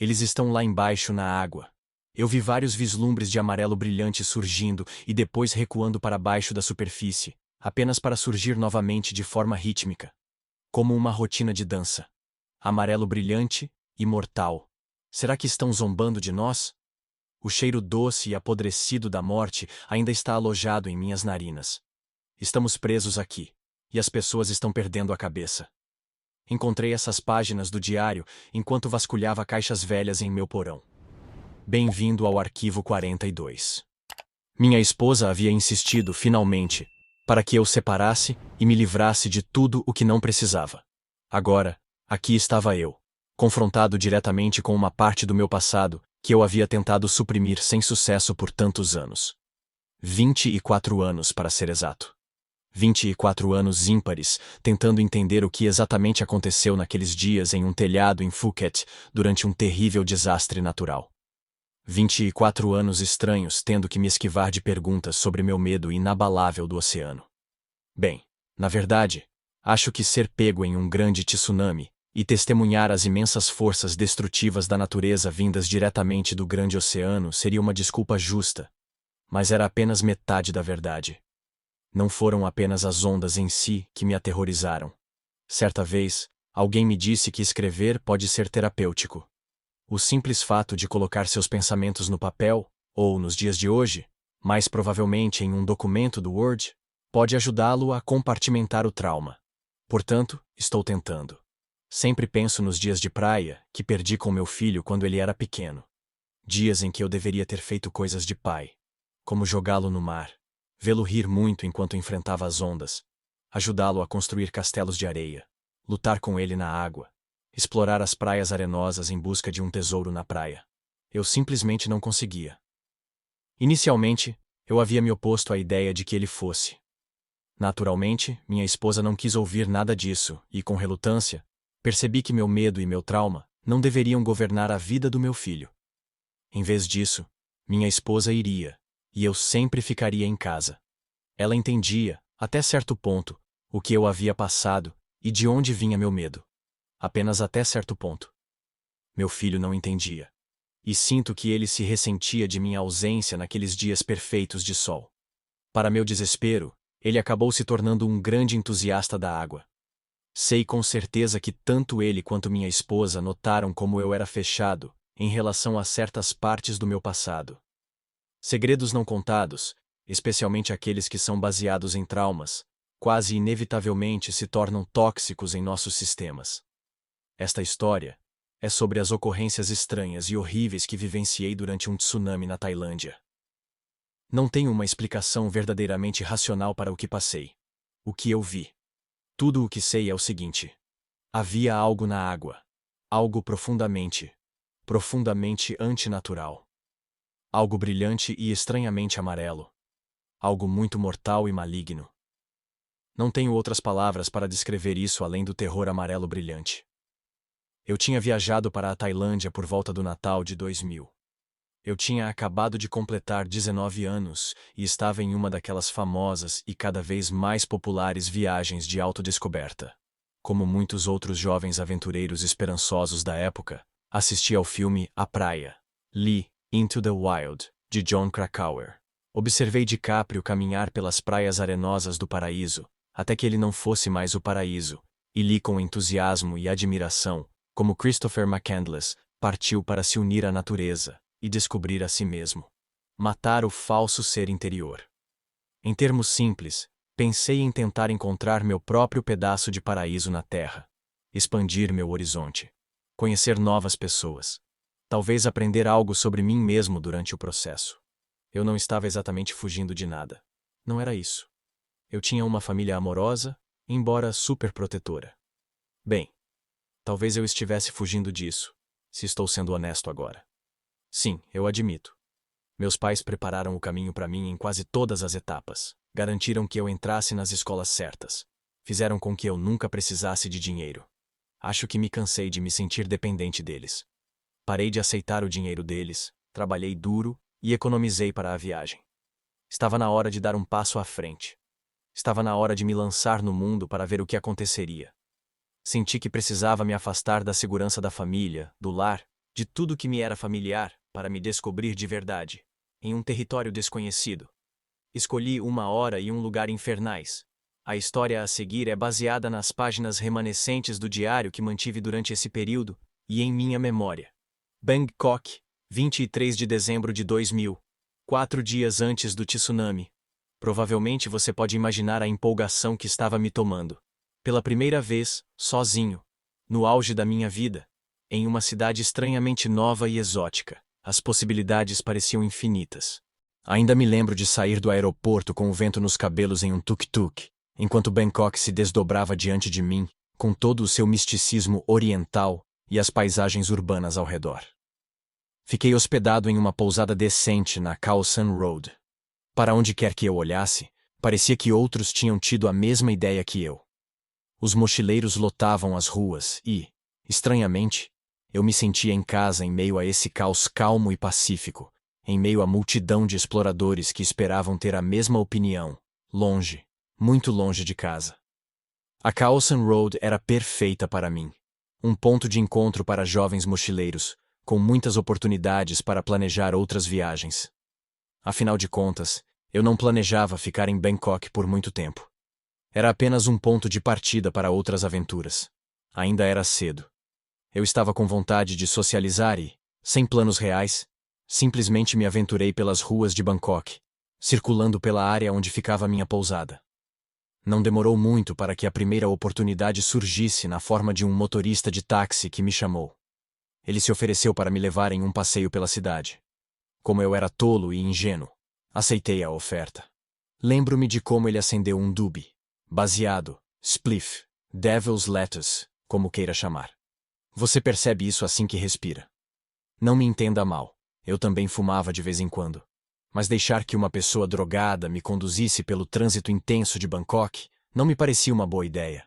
Eles estão lá embaixo na água. Eu vi vários vislumbres de amarelo brilhante surgindo e depois recuando para baixo da superfície, apenas para surgir novamente de forma rítmica, como uma rotina de dança. Amarelo brilhante e mortal. Será que estão zombando de nós? O cheiro doce e apodrecido da morte ainda está alojado em minhas narinas. Estamos presos aqui, e as pessoas estão perdendo a cabeça. Encontrei essas páginas do diário enquanto vasculhava caixas velhas em meu porão. Bem-vindo ao arquivo 42. Minha esposa havia insistido, finalmente, para que eu separasse e me livrasse de tudo o que não precisava. Agora, aqui estava eu, confrontado diretamente com uma parte do meu passado que eu havia tentado suprimir sem sucesso por tantos anos. 24 anos, para ser exato. 24 anos ímpares, tentando entender o que exatamente aconteceu naqueles dias em um telhado em Phuket durante um terrível desastre natural. 24 anos estranhos tendo que me esquivar de perguntas sobre meu medo inabalável do oceano. Bem, na verdade, acho que ser pego em um grande tsunami e testemunhar as imensas forças destrutivas da natureza vindas diretamente do grande oceano seria uma desculpa justa, mas era apenas metade da verdade. Não foram apenas as ondas em si que me aterrorizaram. Certa vez, alguém me disse que escrever pode ser terapêutico. O simples fato de colocar seus pensamentos no papel, ou, nos dias de hoje, mais provavelmente em um documento do Word, pode ajudá-lo a compartimentar o trauma. Portanto, estou tentando. Sempre penso nos dias de praia que perdi com meu filho quando ele era pequeno. Dias em que eu deveria ter feito coisas de pai, como jogá-lo no mar, vê-lo rir muito enquanto enfrentava as ondas, ajudá-lo a construir castelos de areia, lutar com ele na água, explorar as praias arenosas em busca de um tesouro na praia. Eu simplesmente não conseguia. Inicialmente, eu havia me oposto à ideia de que ele fosse. Naturalmente, minha esposa não quis ouvir nada disso e, com relutância, percebi que meu medo e meu trauma não deveriam governar a vida do meu filho. Em vez disso, minha esposa iria, e eu sempre ficaria em casa. Ela entendia, até certo ponto, o que eu havia passado e de onde vinha meu medo. Apenas até certo ponto. Meu filho não entendia. E sinto que ele se ressentia de minha ausência naqueles dias perfeitos de sol. Para meu desespero, ele acabou se tornando um grande entusiasta da água. Sei com certeza que tanto ele quanto minha esposa notaram como eu era fechado em relação a certas partes do meu passado. Segredos não contados, especialmente aqueles que são baseados em traumas, quase inevitavelmente se tornam tóxicos em nossos sistemas. Esta história é sobre as ocorrências estranhas e horríveis que vivenciei durante um tsunami na Tailândia. Não tenho uma explicação verdadeiramente racional para o que passei. O que eu vi. Tudo o que sei é o seguinte: havia algo na água. Algo profundamente antinatural. Algo brilhante e estranhamente amarelo. Algo muito mortal e maligno. Não tenho outras palavras para descrever isso além do terror amarelo brilhante. Eu tinha viajado para a Tailândia por volta do Natal de 2000. Eu tinha acabado de completar 19 anos e estava em uma daquelas famosas e cada vez mais populares viagens de autodescoberta. Como muitos outros jovens aventureiros esperançosos da época, assisti ao filme A Praia, Lee, Into the Wild, de Jon Krakauer. Observei DiCaprio caminhar pelas praias arenosas do paraíso, até que ele não fosse mais o paraíso, e li com entusiasmo e admiração como Christopher McCandless partiu para se unir à natureza e descobrir a si mesmo. Matar o falso ser interior. Em termos simples, pensei em tentar encontrar meu próprio pedaço de paraíso na Terra, expandir meu horizonte, conhecer novas pessoas, talvez aprender algo sobre mim mesmo durante o processo. Eu não estava exatamente fugindo de nada. Não era isso. Eu tinha uma família amorosa, embora superprotetora. Bem, talvez eu estivesse fugindo disso, se estou sendo honesto agora. Sim, eu admito. Meus pais prepararam o caminho para mim em quase todas as etapas. Garantiram que eu entrasse nas escolas certas. Fizeram com que eu nunca precisasse de dinheiro. Acho que me cansei de me sentir dependente deles. Parei de aceitar o dinheiro deles, trabalhei duro e economizei para a viagem. Estava na hora de dar um passo à frente. Estava na hora de me lançar no mundo para ver o que aconteceria. Senti que precisava me afastar da segurança da família, do lar, de tudo que me era familiar para me descobrir de verdade, em um território desconhecido. Escolhi uma hora e um lugar infernais. A história a seguir é baseada nas páginas remanescentes do diário que mantive durante esse período e em minha memória. Bangkok, 23 de dezembro de 2000, 4 dias antes do tsunami. Provavelmente você pode imaginar a empolgação que estava me tomando. Pela primeira vez, sozinho, no auge da minha vida, em uma cidade estranhamente nova e exótica. As possibilidades pareciam infinitas. Ainda me lembro de sair do aeroporto com o vento nos cabelos em um tuk-tuk, enquanto Bangkok se desdobrava diante de mim, com todo o seu misticismo oriental e as paisagens urbanas ao redor. Fiquei hospedado em uma pousada decente na Khao San Road. Para onde quer que eu olhasse, parecia que outros tinham tido a mesma ideia que eu. Os mochileiros lotavam as ruas e, estranhamente, eu me sentia em casa em meio a esse caos calmo e pacífico, em meio à multidão de exploradores que esperavam ter a mesma opinião, longe, muito longe de casa. A Khao San Road era perfeita para mim. Um ponto de encontro para jovens mochileiros, com muitas oportunidades para planejar outras viagens. Afinal de contas, eu não planejava ficar em Bangkok por muito tempo. Era apenas um ponto de partida para outras aventuras. Ainda era cedo. Eu estava com vontade de socializar e, sem planos reais, simplesmente me aventurei pelas ruas de Bangkok, circulando pela área onde ficava minha pousada. Não demorou muito para que a primeira oportunidade surgisse na forma de um motorista de táxi que me chamou. Ele se ofereceu para me levar em um passeio pela cidade. Como eu era tolo e ingênuo, aceitei a oferta. Lembro-me de como ele acendeu um doobie, baseado, spliff, devil's lettuce, como queira chamar. Você percebe isso assim que respira. Não me entenda mal, eu também fumava de vez em quando. Mas deixar que uma pessoa drogada me conduzisse pelo trânsito intenso de Bangkok não me parecia uma boa ideia.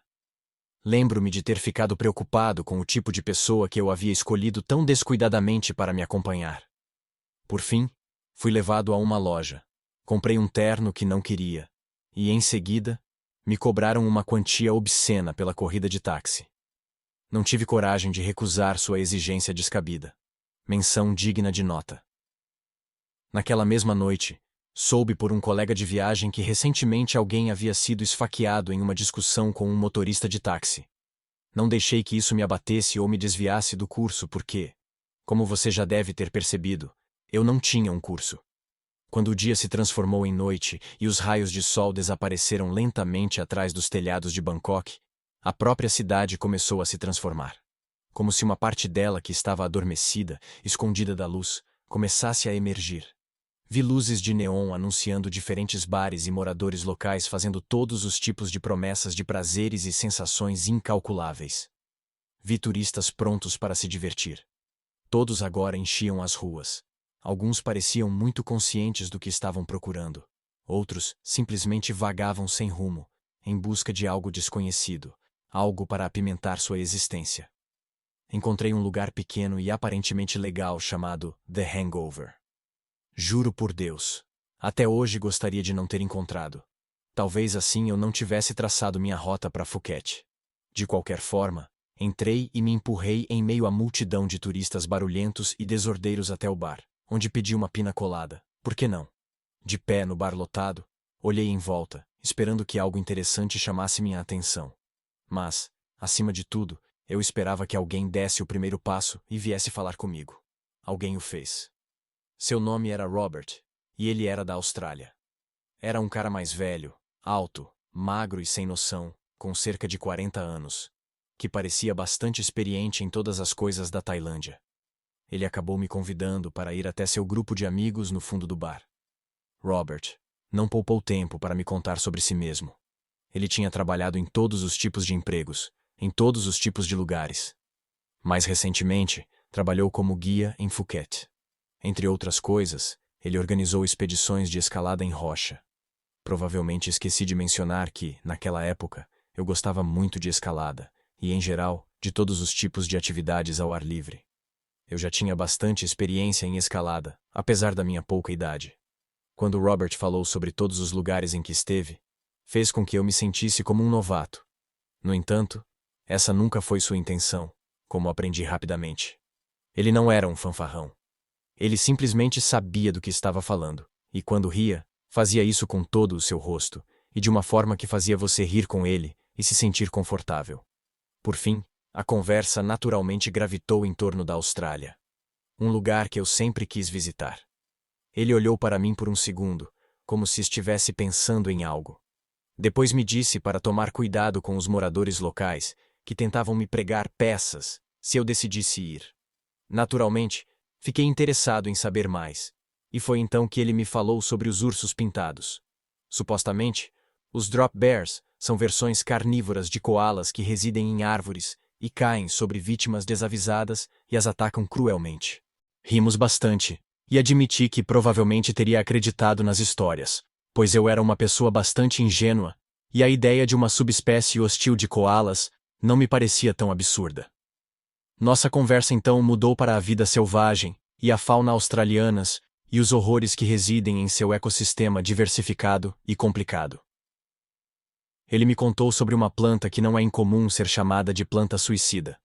Lembro-me de ter ficado preocupado com o tipo de pessoa que eu havia escolhido tão descuidadamente para me acompanhar. Por fim, fui levado a uma loja. Comprei um terno que não queria. E, em seguida, me cobraram uma quantia obscena pela corrida de táxi. Não tive coragem de recusar sua exigência descabida. Menção digna de nota. Naquela mesma noite, soube por um colega de viagem que recentemente alguém havia sido esfaqueado em uma discussão com um motorista de táxi. Não deixei que isso me abatesse ou me desviasse do curso porque, como você já deve ter percebido, eu não tinha um curso. Quando o dia se transformou em noite e os raios de sol desapareceram lentamente atrás dos telhados de Bangkok, a própria cidade começou a se transformar. Como se uma parte dela que estava adormecida, escondida da luz, começasse a emergir. Vi luzes de neon anunciando diferentes bares e moradores locais fazendo todos os tipos de promessas de prazeres e sensações incalculáveis. Vi turistas prontos para se divertir. Todos agora enchiam as ruas. Alguns pareciam muito conscientes do que estavam procurando. Outros simplesmente vagavam sem rumo, em busca de algo desconhecido, algo para apimentar sua existência. Encontrei um lugar pequeno e aparentemente legal chamado The Hangover. Juro por Deus, até hoje gostaria de não ter encontrado. Talvez assim eu não tivesse traçado minha rota para Phuket. De qualquer forma, entrei e me empurrei em meio à multidão de turistas barulhentos e desordeiros até o bar, onde pedi uma pina colada. Por que não? De pé no bar lotado, olhei em volta, esperando que algo interessante chamasse minha atenção. Mas, acima de tudo, eu esperava que alguém desse o primeiro passo e viesse falar comigo. Alguém o fez. Seu nome era Robert, e ele era da Austrália. Era um cara mais velho, alto, magro e sem noção, com cerca de 40 anos, que parecia bastante experiente em todas as coisas da Tailândia. Ele acabou me convidando para ir até seu grupo de amigos no fundo do bar. Robert não poupou tempo para me contar sobre si mesmo. Ele tinha trabalhado em todos os tipos de empregos, em todos os tipos de lugares. Mais recentemente, trabalhou como guia em Phuket. Entre outras coisas, ele organizou expedições de escalada em rocha. Provavelmente esqueci de mencionar que, naquela época, eu gostava muito de escalada e, em geral, de todos os tipos de atividades ao ar livre. Eu já tinha bastante experiência em escalada, apesar da minha pouca idade. Quando Robert falou sobre todos os lugares em que esteve, fez com que eu me sentisse como um novato. No entanto, essa nunca foi sua intenção, como aprendi rapidamente. Ele não era um fanfarrão. Ele simplesmente sabia do que estava falando, e quando ria, fazia isso com todo o seu rosto, e de uma forma que fazia você rir com ele e se sentir confortável. Por fim, a conversa naturalmente gravitou em torno da Austrália. Um lugar que eu sempre quis visitar. Ele olhou para mim por um segundo, como se estivesse pensando em algo. Depois me disse para tomar cuidado com os moradores locais, que tentavam me pregar peças, se eu decidisse ir. Naturalmente, fiquei interessado em saber mais, e foi então que ele me falou sobre os ursos pintados. Supostamente, os drop bears são versões carnívoras de coalas que residem em árvores e caem sobre vítimas desavisadas e as atacam cruelmente. Rimos bastante, e admiti que provavelmente teria acreditado nas histórias, pois eu era uma pessoa bastante ingênua, e a ideia de uma subespécie hostil de coalas não me parecia tão absurda. Nossa conversa então mudou para a vida selvagem, e a fauna australianas, e os horrores que residem em seu ecossistema diversificado e complicado. Ele me contou sobre uma planta que não é incomum ser chamada de planta suicida.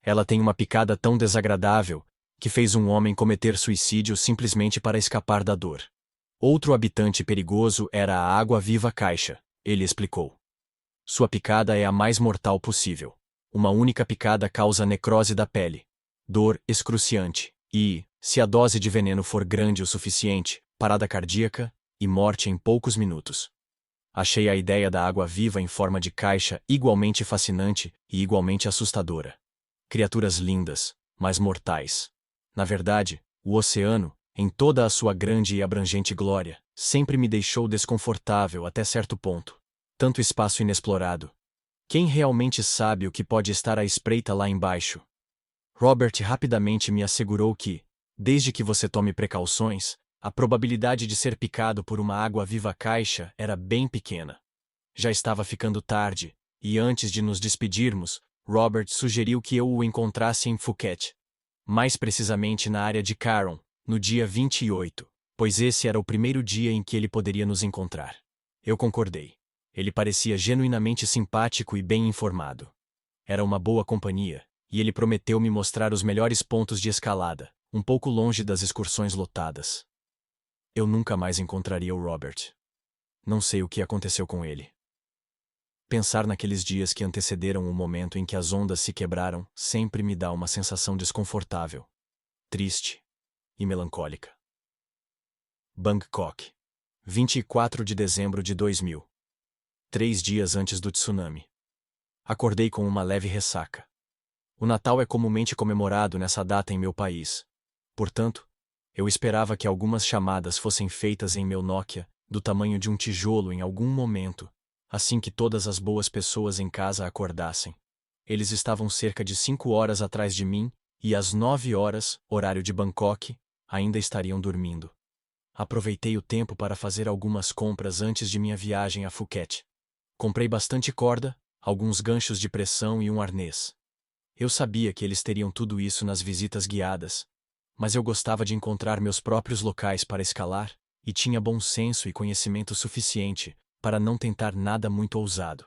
Ela tem uma picada tão desagradável que fez um homem cometer suicídio simplesmente para escapar da dor. Outro habitante perigoso era a água-viva caixa, ele explicou. Sua picada é a mais mortal possível. Uma única picada causa necrose da pele, dor excruciante e, se a dose de veneno for grande o suficiente, parada cardíaca e morte em poucos minutos. Achei a ideia da água-viva em forma de caixa igualmente fascinante e igualmente assustadora. Criaturas lindas, mas mortais. Na verdade, o oceano, em toda a sua grande e abrangente glória, sempre me deixou desconfortável até certo ponto. Tanto espaço inexplorado. Quem realmente sabe o que pode estar à espreita lá embaixo? Robert rapidamente me assegurou que, desde que você tome precauções, a probabilidade de ser picado por uma água-viva caixa era bem pequena. Já estava ficando tarde, e antes de nos despedirmos, Robert sugeriu que eu o encontrasse em Phuket. Mais precisamente na área de Caron, no dia 28, pois esse era o primeiro dia em que ele poderia nos encontrar. Eu concordei. Ele parecia genuinamente simpático e bem informado. Era uma boa companhia, e ele prometeu me mostrar os melhores pontos de escalada, um pouco longe das excursões lotadas. Eu nunca mais encontraria o Robert. Não sei o que aconteceu com ele. Pensar naqueles dias que antecederam o momento em que as ondas se quebraram sempre me dá uma sensação desconfortável, triste e melancólica. Bangkok, 24 de dezembro de 2000. 3 dias antes do tsunami. Acordei com uma leve ressaca. O Natal é comumente comemorado nessa data em meu país. Portanto, eu esperava que algumas chamadas fossem feitas em meu Nokia, do tamanho de um tijolo em algum momento, assim que todas as boas pessoas em casa acordassem. Eles estavam cerca de 5 horas atrás de mim, e às 9 horas, horário de Bangkok, ainda estariam dormindo. Aproveitei o tempo para fazer algumas compras antes de minha viagem a Phuket. Comprei bastante corda, alguns ganchos de pressão e um arnês. Eu sabia que eles teriam tudo isso nas visitas guiadas, mas eu gostava de encontrar meus próprios locais para escalar, e tinha bom senso e conhecimento suficiente para não tentar nada muito ousado.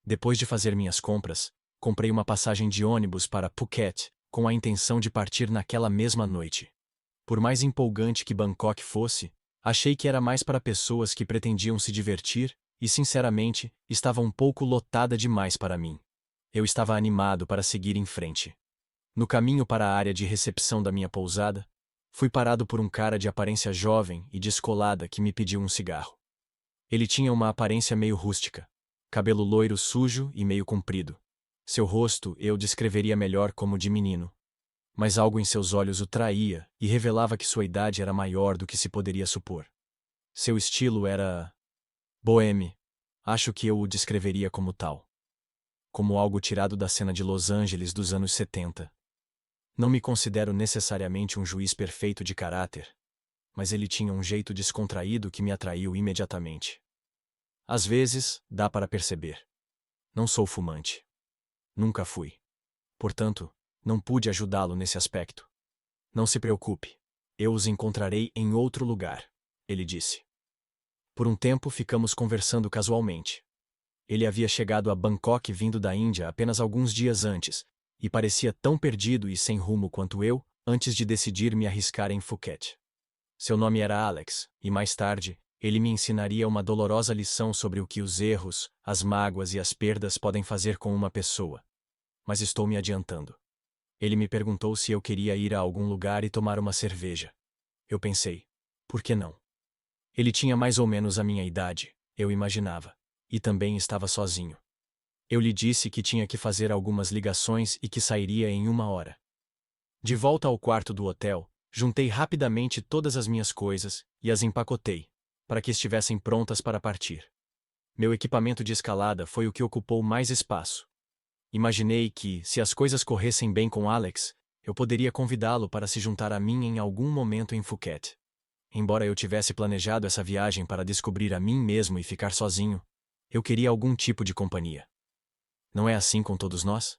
Depois de fazer minhas compras, comprei uma passagem de ônibus para Phuket, com a intenção de partir naquela mesma noite. Por mais empolgante que Bangkok fosse, achei que era mais para pessoas que pretendiam se divertir, e sinceramente, estava um pouco lotada demais para mim. Eu estava animado para seguir em frente. No caminho para a área de recepção da minha pousada, fui parado por um cara de aparência jovem e descolada que me pediu um cigarro. Ele tinha uma aparência meio rústica, cabelo loiro sujo e meio comprido. Seu rosto eu descreveria melhor como de menino. Mas algo em seus olhos o traía e revelava que sua idade era maior do que se poderia supor. Seu estilo era boêmio. Acho que eu o descreveria como tal. Como algo tirado da cena de Los Angeles dos anos 70. Não me considero necessariamente um juiz perfeito de caráter, mas ele tinha um jeito descontraído que me atraiu imediatamente. Às vezes, dá para perceber. Não sou fumante. Nunca fui. Portanto, não pude ajudá-lo nesse aspecto. Não se preocupe. Eu os encontrarei em outro lugar, ele disse. Por um tempo ficamos conversando casualmente. Ele havia chegado a Bangkok vindo da Índia apenas alguns dias antes, e parecia tão perdido e sem rumo quanto eu, antes de decidir me arriscar em Phuket. Seu nome era Alex, e mais tarde, ele me ensinaria uma dolorosa lição sobre o que os erros, as mágoas e as perdas podem fazer com uma pessoa. Mas estou me adiantando. Ele me perguntou se eu queria ir a algum lugar e tomar uma cerveja. Eu pensei, por que não? Ele tinha mais ou menos a minha idade, eu imaginava, e também estava sozinho. Eu lhe disse que tinha que fazer algumas ligações e que sairia em 1 hora. De volta ao quarto do hotel, juntei rapidamente todas as minhas coisas e as empacotei, para que estivessem prontas para partir. Meu equipamento de escalada foi o que ocupou mais espaço. Imaginei que, se as coisas corressem bem com Alex, eu poderia convidá-lo para se juntar a mim em algum momento em Phuket. Embora eu tivesse planejado essa viagem para descobrir a mim mesmo e ficar sozinho, eu queria algum tipo de companhia. Não é assim com todos nós?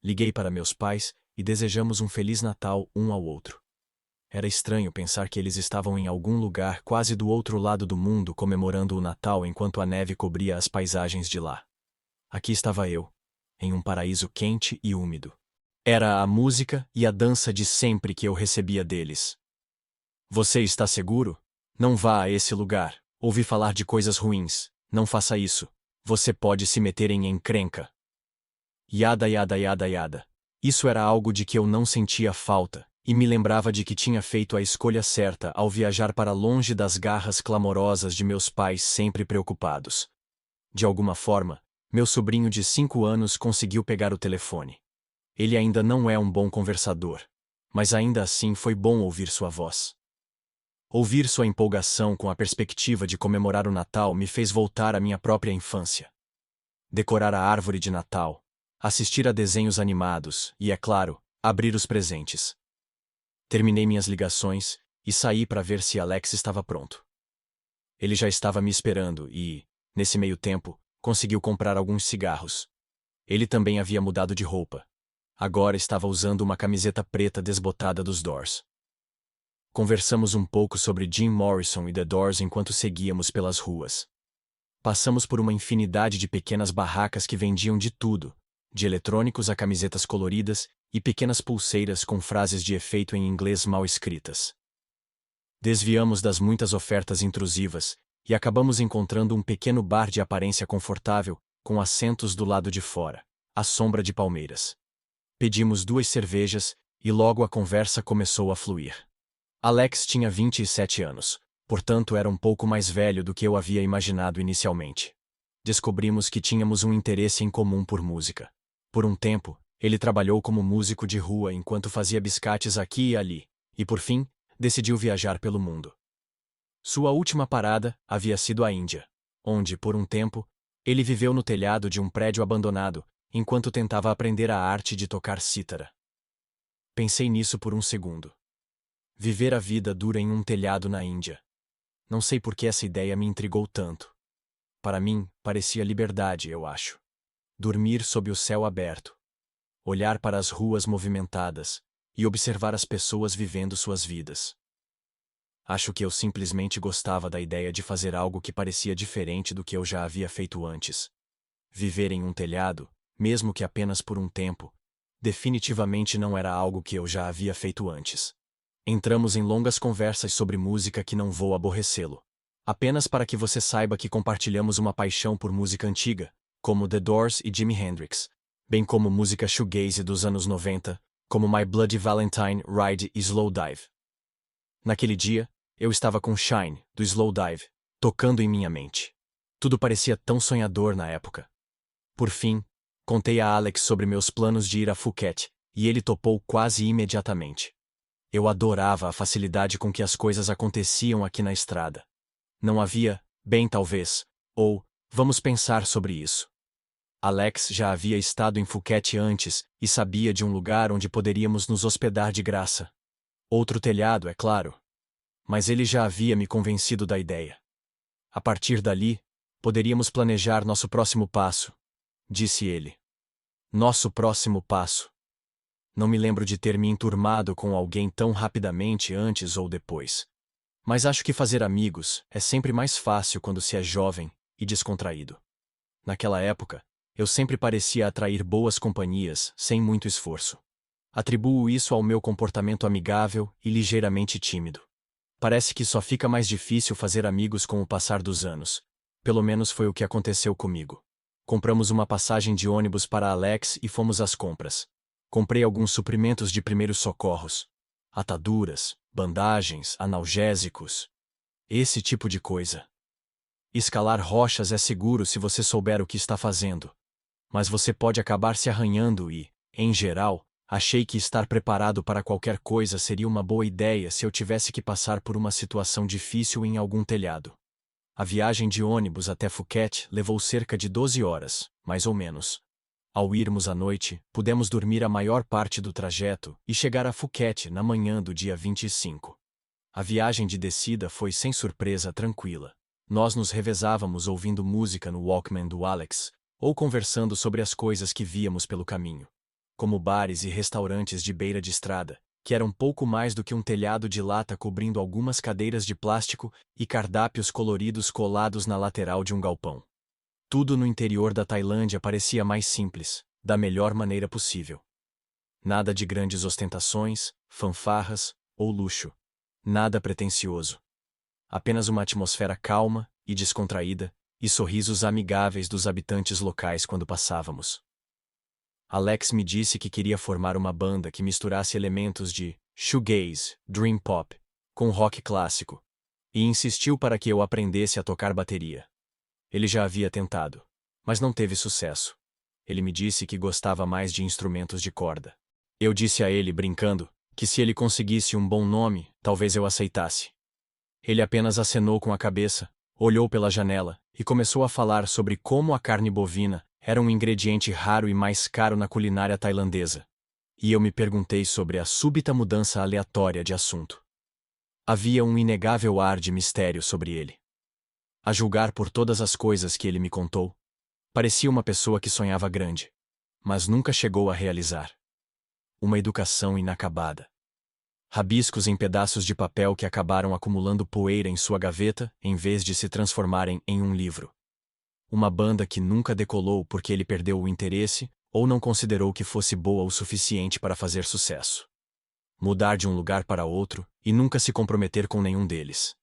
Liguei para meus pais e desejamos um Feliz Natal um ao outro. Era estranho pensar que eles estavam em algum lugar quase do outro lado do mundo comemorando o Natal enquanto a neve cobria as paisagens de lá. Aqui estava eu, em um paraíso quente e úmido. Era a música e a dança de sempre que eu recebia deles. Você está seguro? Não vá a esse lugar. Ouvi falar de coisas ruins. Não faça isso. Você pode se meter em encrenca. Yada yada yada yada. Isso era algo de que eu não sentia falta, e me lembrava de que tinha feito a escolha certa ao viajar para longe das garras clamorosas de meus pais sempre preocupados. De alguma forma, meu sobrinho de 5 anos conseguiu pegar o telefone. Ele ainda não é um bom conversador, mas ainda assim foi bom ouvir sua voz. Ouvir sua empolgação com a perspectiva de comemorar o Natal me fez voltar à minha própria infância. Decorar a árvore de Natal, assistir a desenhos animados e, é claro, abrir os presentes. Terminei minhas ligações e saí para ver se Alex estava pronto. Ele já estava me esperando e, nesse meio tempo, conseguiu comprar alguns cigarros. Ele também havia mudado de roupa. Agora estava usando uma camiseta preta desbotada dos Doors. Conversamos um pouco sobre Jim Morrison e The Doors enquanto seguíamos pelas ruas. Passamos por uma infinidade de pequenas barracas que vendiam de tudo, de eletrônicos a camisetas coloridas e pequenas pulseiras com frases de efeito em inglês mal escritas. Desviamos das muitas ofertas intrusivas e acabamos encontrando um pequeno bar de aparência confortável, com assentos do lado de fora, à sombra de palmeiras. Pedimos 2 cervejas e logo a conversa começou a fluir. Alex tinha 27 anos, portanto era um pouco mais velho do que eu havia imaginado inicialmente. Descobrimos que tínhamos um interesse em comum por música. Por um tempo, ele trabalhou como músico de rua enquanto fazia biscates aqui e ali, e por fim, decidiu viajar pelo mundo. Sua última parada havia sido a Índia, onde, por um tempo, ele viveu no telhado de um prédio abandonado, enquanto tentava aprender a arte de tocar cítara. Pensei nisso por um segundo. Viver a vida dura em um telhado na Índia. Não sei por que essa ideia me intrigou tanto. Para mim, parecia liberdade, eu acho. Dormir sob o céu aberto. Olhar para as ruas movimentadas e observar as pessoas vivendo suas vidas. Acho que eu simplesmente gostava da ideia de fazer algo que parecia diferente do que eu já havia feito antes. Viver em um telhado, mesmo que apenas por um tempo, definitivamente não era algo que eu já havia feito antes. Entramos em longas conversas sobre música que não vou aborrecê-lo. Apenas para que você saiba que compartilhamos uma paixão por música antiga, como The Doors e Jimi Hendrix, bem como música shoegaze dos anos 90, como My Bloody Valentine, Ride e Slowdive. Naquele dia, eu estava com Shine, do Slowdive, tocando em minha mente. Tudo parecia tão sonhador na época. Por fim, contei a Alex sobre meus planos de ir a Phuket, e ele topou quase imediatamente. Eu adorava a facilidade com que as coisas aconteciam aqui na estrada. Não havia, bem talvez, ou, vamos pensar sobre isso. Alex já havia estado em Phuket antes e sabia de um lugar onde poderíamos nos hospedar de graça. Outro telhado, é claro. Mas ele já havia me convencido da ideia. A partir dali, poderíamos planejar nosso próximo passo, disse ele. Nosso próximo passo. Não me lembro de ter me enturmado com alguém tão rapidamente antes ou depois. Mas acho que fazer amigos é sempre mais fácil quando se é jovem e descontraído. Naquela época, eu sempre parecia atrair boas companhias sem muito esforço. Atribuo isso ao meu comportamento amigável e ligeiramente tímido. Parece que só fica mais difícil fazer amigos com o passar dos anos. Pelo menos foi o que aconteceu comigo. Compramos uma passagem de ônibus para Alex e fomos às compras. Comprei alguns suprimentos de primeiros socorros. Ataduras, bandagens, analgésicos. Esse tipo de coisa. Escalar rochas é seguro se você souber o que está fazendo. Mas você pode acabar se arranhando e, em geral, achei que estar preparado para qualquer coisa seria uma boa ideia se eu tivesse que passar por uma situação difícil em algum telhado. A viagem de ônibus até Phuket levou cerca de 12 horas, mais ou menos. Ao irmos à noite, pudemos dormir a maior parte do trajeto e chegar a Phuket na manhã do dia 25. A viagem de descida foi sem surpresa tranquila. Nós nos revezávamos ouvindo música no Walkman do Alex, ou conversando sobre as coisas que víamos pelo caminho, como bares e restaurantes de beira de estrada, que eram pouco mais do que um telhado de lata cobrindo algumas cadeiras de plástico e cardápios coloridos colados na lateral de um galpão. Tudo no interior da Tailândia parecia mais simples, da melhor maneira possível. Nada de grandes ostentações, fanfarras ou luxo. Nada pretensioso. Apenas uma atmosfera calma e descontraída, e sorrisos amigáveis dos habitantes locais quando passávamos. Alex me disse que queria formar uma banda que misturasse elementos de shoegaze, dream pop, com rock clássico, e insistiu para que eu aprendesse a tocar bateria. Ele já havia tentado, mas não teve sucesso. Ele me disse que gostava mais de instrumentos de corda. Eu disse a ele, brincando, que se ele conseguisse um bom nome, talvez eu aceitasse. Ele apenas acenou com a cabeça, olhou pela janela e começou a falar sobre como a carne bovina era um ingrediente raro e mais caro na culinária tailandesa. E eu me perguntei sobre a súbita mudança aleatória de assunto. Havia um inegável ar de mistério sobre ele. A julgar por todas as coisas que ele me contou, parecia uma pessoa que sonhava grande, mas nunca chegou a realizar. Uma educação inacabada. Rabiscos em pedaços de papel que acabaram acumulando poeira em sua gaveta em vez de se transformarem em um livro. Uma banda que nunca decolou porque ele perdeu o interesse ou não considerou que fosse boa o suficiente para fazer sucesso. Mudar de um lugar para outro e nunca se comprometer com nenhum deles.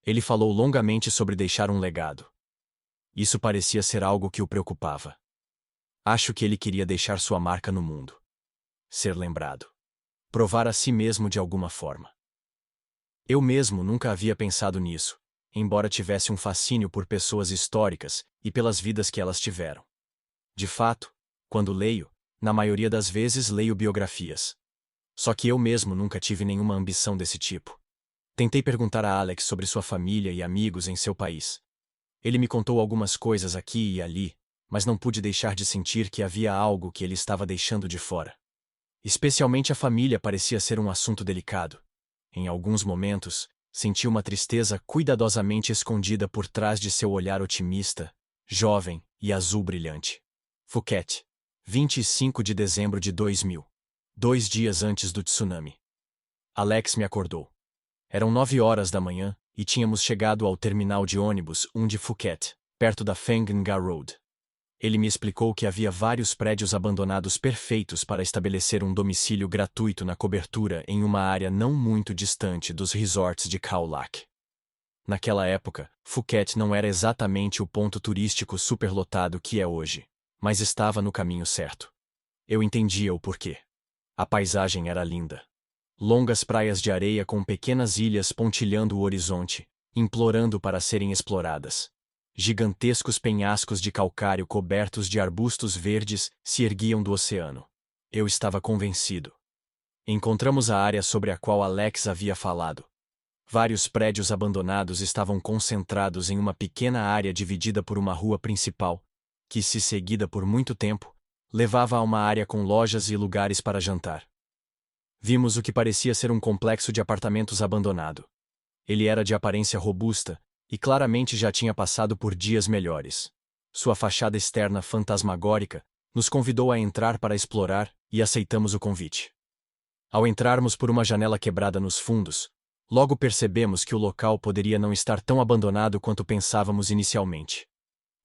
Ele falou longamente sobre deixar um legado. Isso parecia ser algo que o preocupava. Acho que ele queria deixar sua marca no mundo. Ser lembrado. Provar a si mesmo de alguma forma. Eu mesmo nunca havia pensado nisso, embora tivesse um fascínio por pessoas históricas e pelas vidas que elas tiveram. De fato, quando leio, na maioria das vezes leio biografias. Só que eu mesmo nunca tive nenhuma ambição desse tipo. Tentei perguntar a Alex sobre sua família e amigos em seu país. Ele me contou algumas coisas aqui e ali, mas não pude deixar de sentir que havia algo que ele estava deixando de fora. Especialmente a família parecia ser um assunto delicado. Em alguns momentos, senti uma tristeza cuidadosamente escondida por trás de seu olhar otimista, jovem e azul brilhante. Phuket, 25 de dezembro de 2000. 2 dias antes do tsunami. Alex me acordou. Eram 9 horas da manhã e tínhamos chegado ao terminal de ônibus 1 de Phuket, perto da Phang Nga Road. Ele me explicou que havia vários prédios abandonados perfeitos para estabelecer um domicílio gratuito na cobertura em uma área não muito distante dos resorts de Khao Lak. Naquela época, Phuket não era exatamente o ponto turístico superlotado que é hoje, mas estava no caminho certo. Eu entendia o porquê. A paisagem era linda. Longas praias de areia com pequenas ilhas pontilhando o horizonte, implorando para serem exploradas. Gigantescos penhascos de calcário cobertos de arbustos verdes se erguiam do oceano. Eu estava convencido. Encontramos a área sobre a qual Alex havia falado. Vários prédios abandonados estavam concentrados em uma pequena área dividida por uma rua principal, que, se seguida por muito tempo, levava a uma área com lojas e lugares para jantar. Vimos o que parecia ser um complexo de apartamentos abandonado. Ele era de aparência robusta e claramente já tinha passado por dias melhores. Sua fachada externa fantasmagórica nos convidou a entrar para explorar e aceitamos o convite. Ao entrarmos por uma janela quebrada nos fundos, logo percebemos que o local poderia não estar tão abandonado quanto pensávamos inicialmente.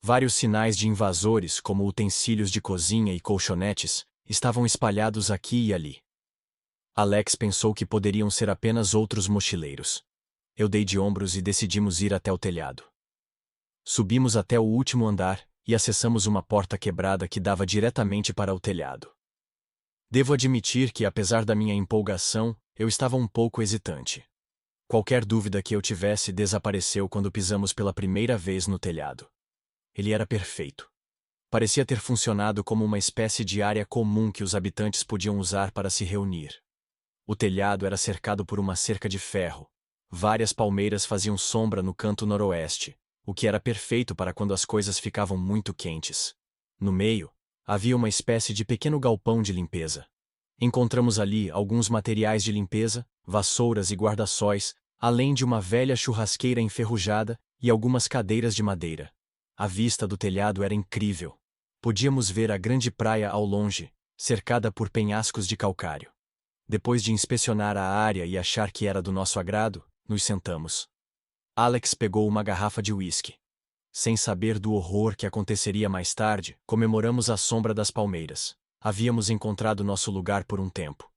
Vários sinais de invasores, como utensílios de cozinha e colchonetes, estavam espalhados aqui e ali. Alex pensou que poderiam ser apenas outros mochileiros. Eu dei de ombros e decidimos ir até o telhado. Subimos até o último andar e acessamos uma porta quebrada que dava diretamente para o telhado. Devo admitir que, apesar da minha empolgação, eu estava um pouco hesitante. Qualquer dúvida que eu tivesse desapareceu quando pisamos pela primeira vez no telhado. Ele era perfeito. Parecia ter funcionado como uma espécie de área comum que os habitantes podiam usar para se reunir. O telhado era cercado por uma cerca de ferro. Várias palmeiras faziam sombra no canto noroeste, o que era perfeito para quando as coisas ficavam muito quentes. No meio, havia uma espécie de pequeno galpão de limpeza. Encontramos ali alguns materiais de limpeza, vassouras e guarda-sóis, além de uma velha churrasqueira enferrujada e algumas cadeiras de madeira. A vista do telhado era incrível. Podíamos ver a grande praia ao longe, cercada por penhascos de calcário. Depois de inspecionar a área e achar que era do nosso agrado, nos sentamos. Alex pegou uma garrafa de uísque. Sem saber do horror que aconteceria mais tarde, comemoramos a sombra das palmeiras. Havíamos encontrado nosso lugar por um tempo.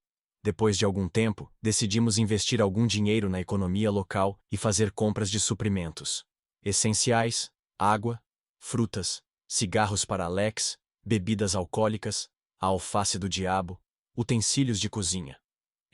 Depois de algum tempo, decidimos investir algum dinheiro na economia local e fazer compras de suprimentos essenciais, água, frutas, cigarros para Alex, bebidas alcoólicas, a alface do diabo, utensílios de cozinha.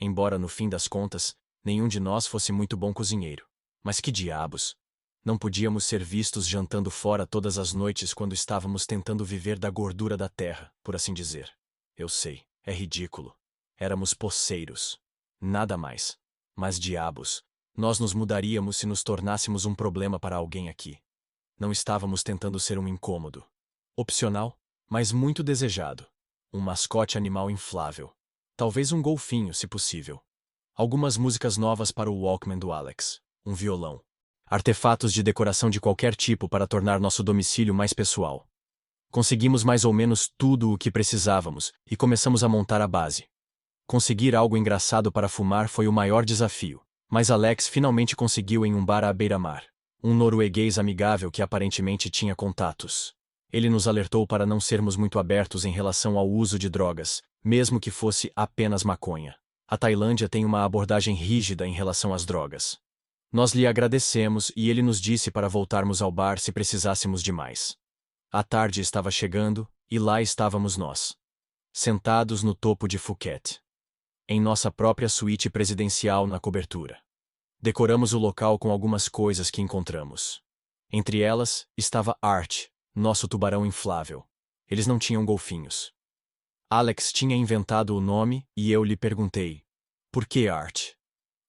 Embora, no fim das contas, nenhum de nós fosse muito bom cozinheiro. Mas que diabos! Não podíamos ser vistos jantando fora todas as noites quando estávamos tentando viver da gordura da terra, por assim dizer. Eu sei, é ridículo. Éramos poceiros. Nada mais. Mas diabos, nós nos mudaríamos se nos tornássemos um problema para alguém aqui. Não estávamos tentando ser um incômodo. Opcional, mas muito desejado. Um mascote animal inflável. Talvez um golfinho, se possível. Algumas músicas novas para o Walkman do Alex. Um violão. Artefatos de decoração de qualquer tipo para tornar nosso domicílio mais pessoal. Conseguimos mais ou menos tudo o que precisávamos e começamos a montar a base. Conseguir algo engraçado para fumar foi o maior desafio, mas Alex finalmente conseguiu em um bar à beira-mar. Um norueguês amigável que aparentemente tinha contatos. Ele nos alertou para não sermos muito abertos em relação ao uso de drogas, mesmo que fosse apenas maconha. A Tailândia tem uma abordagem rígida em relação às drogas. Nós lhe agradecemos e ele nos disse para voltarmos ao bar se precisássemos de mais. A tarde estava chegando e lá estávamos nós. Sentados no topo de Phuket. Em nossa própria suíte presidencial na cobertura. Decoramos o local com algumas coisas que encontramos. Entre elas, estava Art, nosso tubarão inflável. Eles não tinham golfinhos. Alex tinha inventado o nome e eu lhe perguntei: por que Art?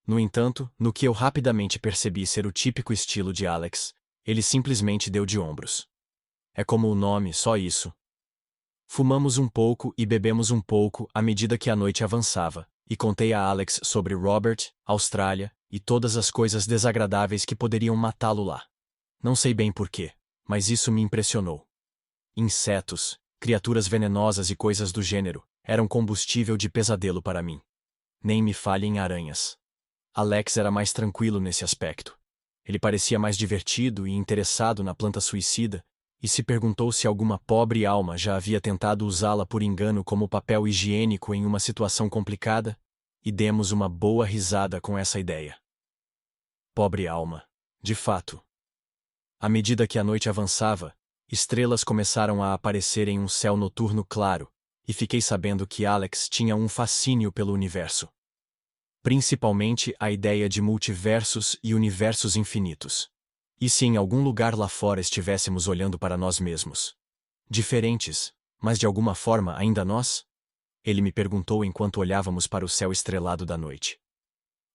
No entanto, no que eu rapidamente percebi ser o típico estilo de Alex, ele simplesmente deu de ombros. É como o nome, só isso. Fumamos um pouco e bebemos um pouco à medida que a noite avançava, e contei a Alex sobre Robert, Austrália, e todas as coisas desagradáveis que poderiam matá-lo lá. Não sei bem porquê, mas isso me impressionou. Insetos, criaturas venenosas e coisas do gênero, eram combustível de pesadelo para mim. Nem me fale em aranhas. Alex era mais tranquilo nesse aspecto. Ele parecia mais divertido e interessado na planta suicida, e se perguntou se alguma pobre alma já havia tentado usá-la por engano como papel higiênico em uma situação complicada, e demos uma boa risada com essa ideia. Pobre alma. De fato. À medida que a noite avançava, estrelas começaram a aparecer em um céu noturno claro, e fiquei sabendo que Alex tinha um fascínio pelo universo. Principalmente a ideia de multiversos e universos infinitos. E se em algum lugar lá fora estivéssemos olhando para nós mesmos? Diferentes, mas de alguma forma ainda nós? Ele me perguntou enquanto olhávamos para o céu estrelado da noite.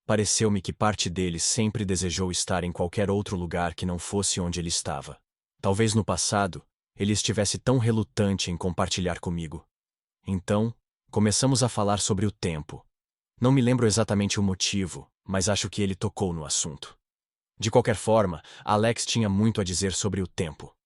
Pareceu-me que parte dele sempre desejou estar em qualquer outro lugar que não fosse onde ele estava. Talvez no passado, ele estivesse tão relutante em compartilhar comigo. Então, começamos a falar sobre o tempo. Não me lembro exatamente o motivo, mas acho que ele tocou no assunto. De qualquer forma, Alex tinha muito a dizer sobre o tempo.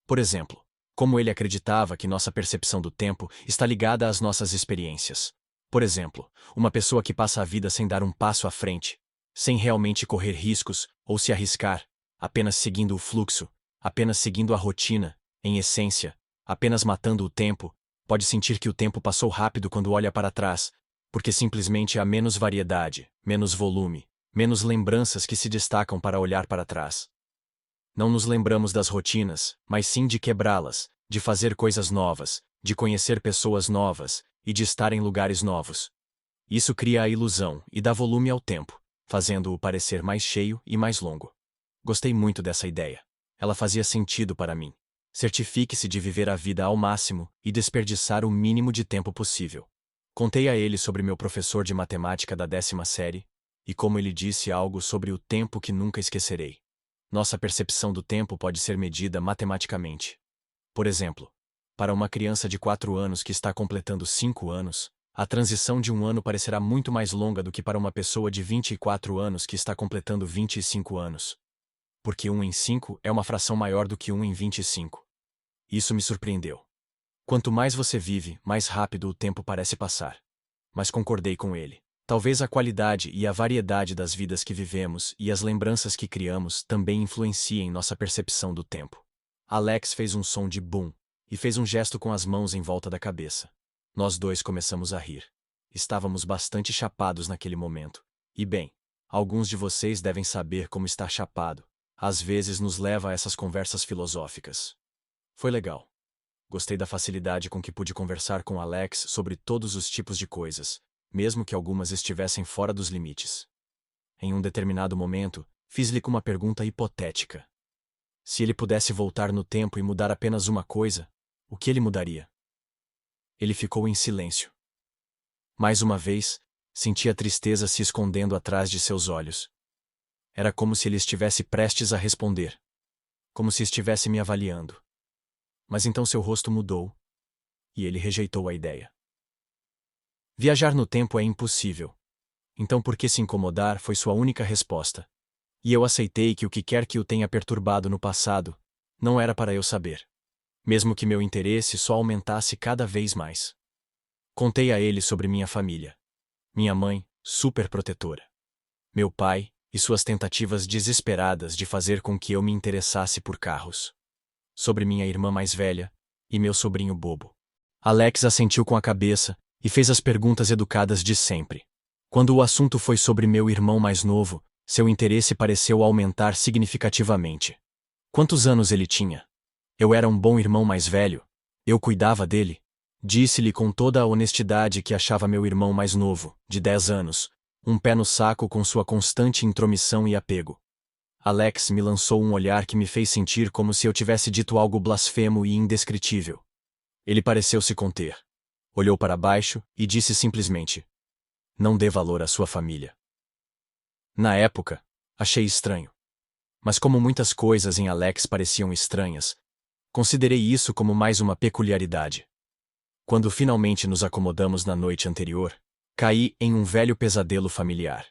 Por exemplo, como ele acreditava que nossa percepção do tempo está ligada às nossas experiências. Por exemplo, uma pessoa que passa a vida sem dar um passo à frente, sem realmente correr riscos ou se arriscar, apenas seguindo o fluxo, apenas seguindo a rotina, em essência, apenas matando o tempo, pode sentir que o tempo passou rápido quando olha para trás, Porque simplesmente há menos variedade, menos volume, menos lembranças que se destacam para olhar para trás. Não nos lembramos das rotinas, mas sim de quebrá-las, de fazer coisas novas, de conhecer pessoas novas e de estar em lugares novos. Isso cria a ilusão e dá volume ao tempo, fazendo-o parecer mais cheio e mais longo. Gostei muito dessa ideia. Ela fazia sentido para mim. Certifique-se de viver a vida ao máximo e desperdiçar o mínimo de tempo possível. Contei a ele sobre meu professor de matemática da 10ª série, e como ele disse algo sobre o tempo que nunca esquecerei. Nossa percepção do tempo pode ser medida matematicamente. Por exemplo, para uma criança de 4 anos que está completando 5 anos, a transição de um ano parecerá muito mais longa do que para uma pessoa de 24 anos que está completando 25 anos. Porque 1 em 5 é uma fração maior do que 1 em 25. Isso me surpreendeu. Quanto mais você vive, mais rápido o tempo parece passar. Mas concordei com ele. Talvez a qualidade e a variedade das vidas que vivemos e as lembranças que criamos também influenciem nossa percepção do tempo. Alex fez um som de bum e fez um gesto com as mãos em volta da cabeça. Nós dois começamos a rir. Estávamos bastante chapados naquele momento. E bem, alguns de vocês devem saber como estar chapado. Às vezes nos leva a essas conversas filosóficas. Foi legal. Gostei da facilidade com que pude conversar com Alex sobre todos os tipos de coisas, mesmo que algumas estivessem fora dos limites. Em um determinado momento, fiz-lhe uma pergunta hipotética. Se ele pudesse voltar no tempo e mudar apenas uma coisa, o que ele mudaria? Ele ficou em silêncio. Mais uma vez, senti a tristeza se escondendo atrás de seus olhos. Era como se ele estivesse prestes a responder. Como se estivesse me avaliando. Mas então seu rosto mudou. E ele rejeitou a ideia. Viajar no tempo é impossível. Então por que se incomodar foi sua única resposta. E eu aceitei que o que quer que o tenha perturbado no passado, não era para eu saber. Mesmo que meu interesse só aumentasse cada vez mais. Contei a ele sobre minha família. Minha mãe, super protetora. Meu pai, e suas tentativas desesperadas de fazer com que eu me interessasse por carros. Sobre minha irmã mais velha, e meu sobrinho bobo. Alex assentiu com a cabeça, e fez as perguntas educadas de sempre. Quando o assunto foi sobre meu irmão mais novo, seu interesse pareceu aumentar significativamente. Quantos anos ele tinha? Eu era um bom irmão mais velho. Eu cuidava dele. Disse-lhe com toda a honestidade que achava meu irmão mais novo, de 10 anos, um pé no saco com sua constante intromissão e apego. Alex me lançou um olhar que me fez sentir como se eu tivesse dito algo blasfemo e indescritível. Ele pareceu se conter. Olhou para baixo e disse simplesmente: "Não dê valor à sua família." Na época, achei estranho. Mas como muitas coisas em Alex pareciam estranhas, considerei isso como mais uma peculiaridade. Quando finalmente nos acomodamos na noite anterior, caí em um velho pesadelo familiar.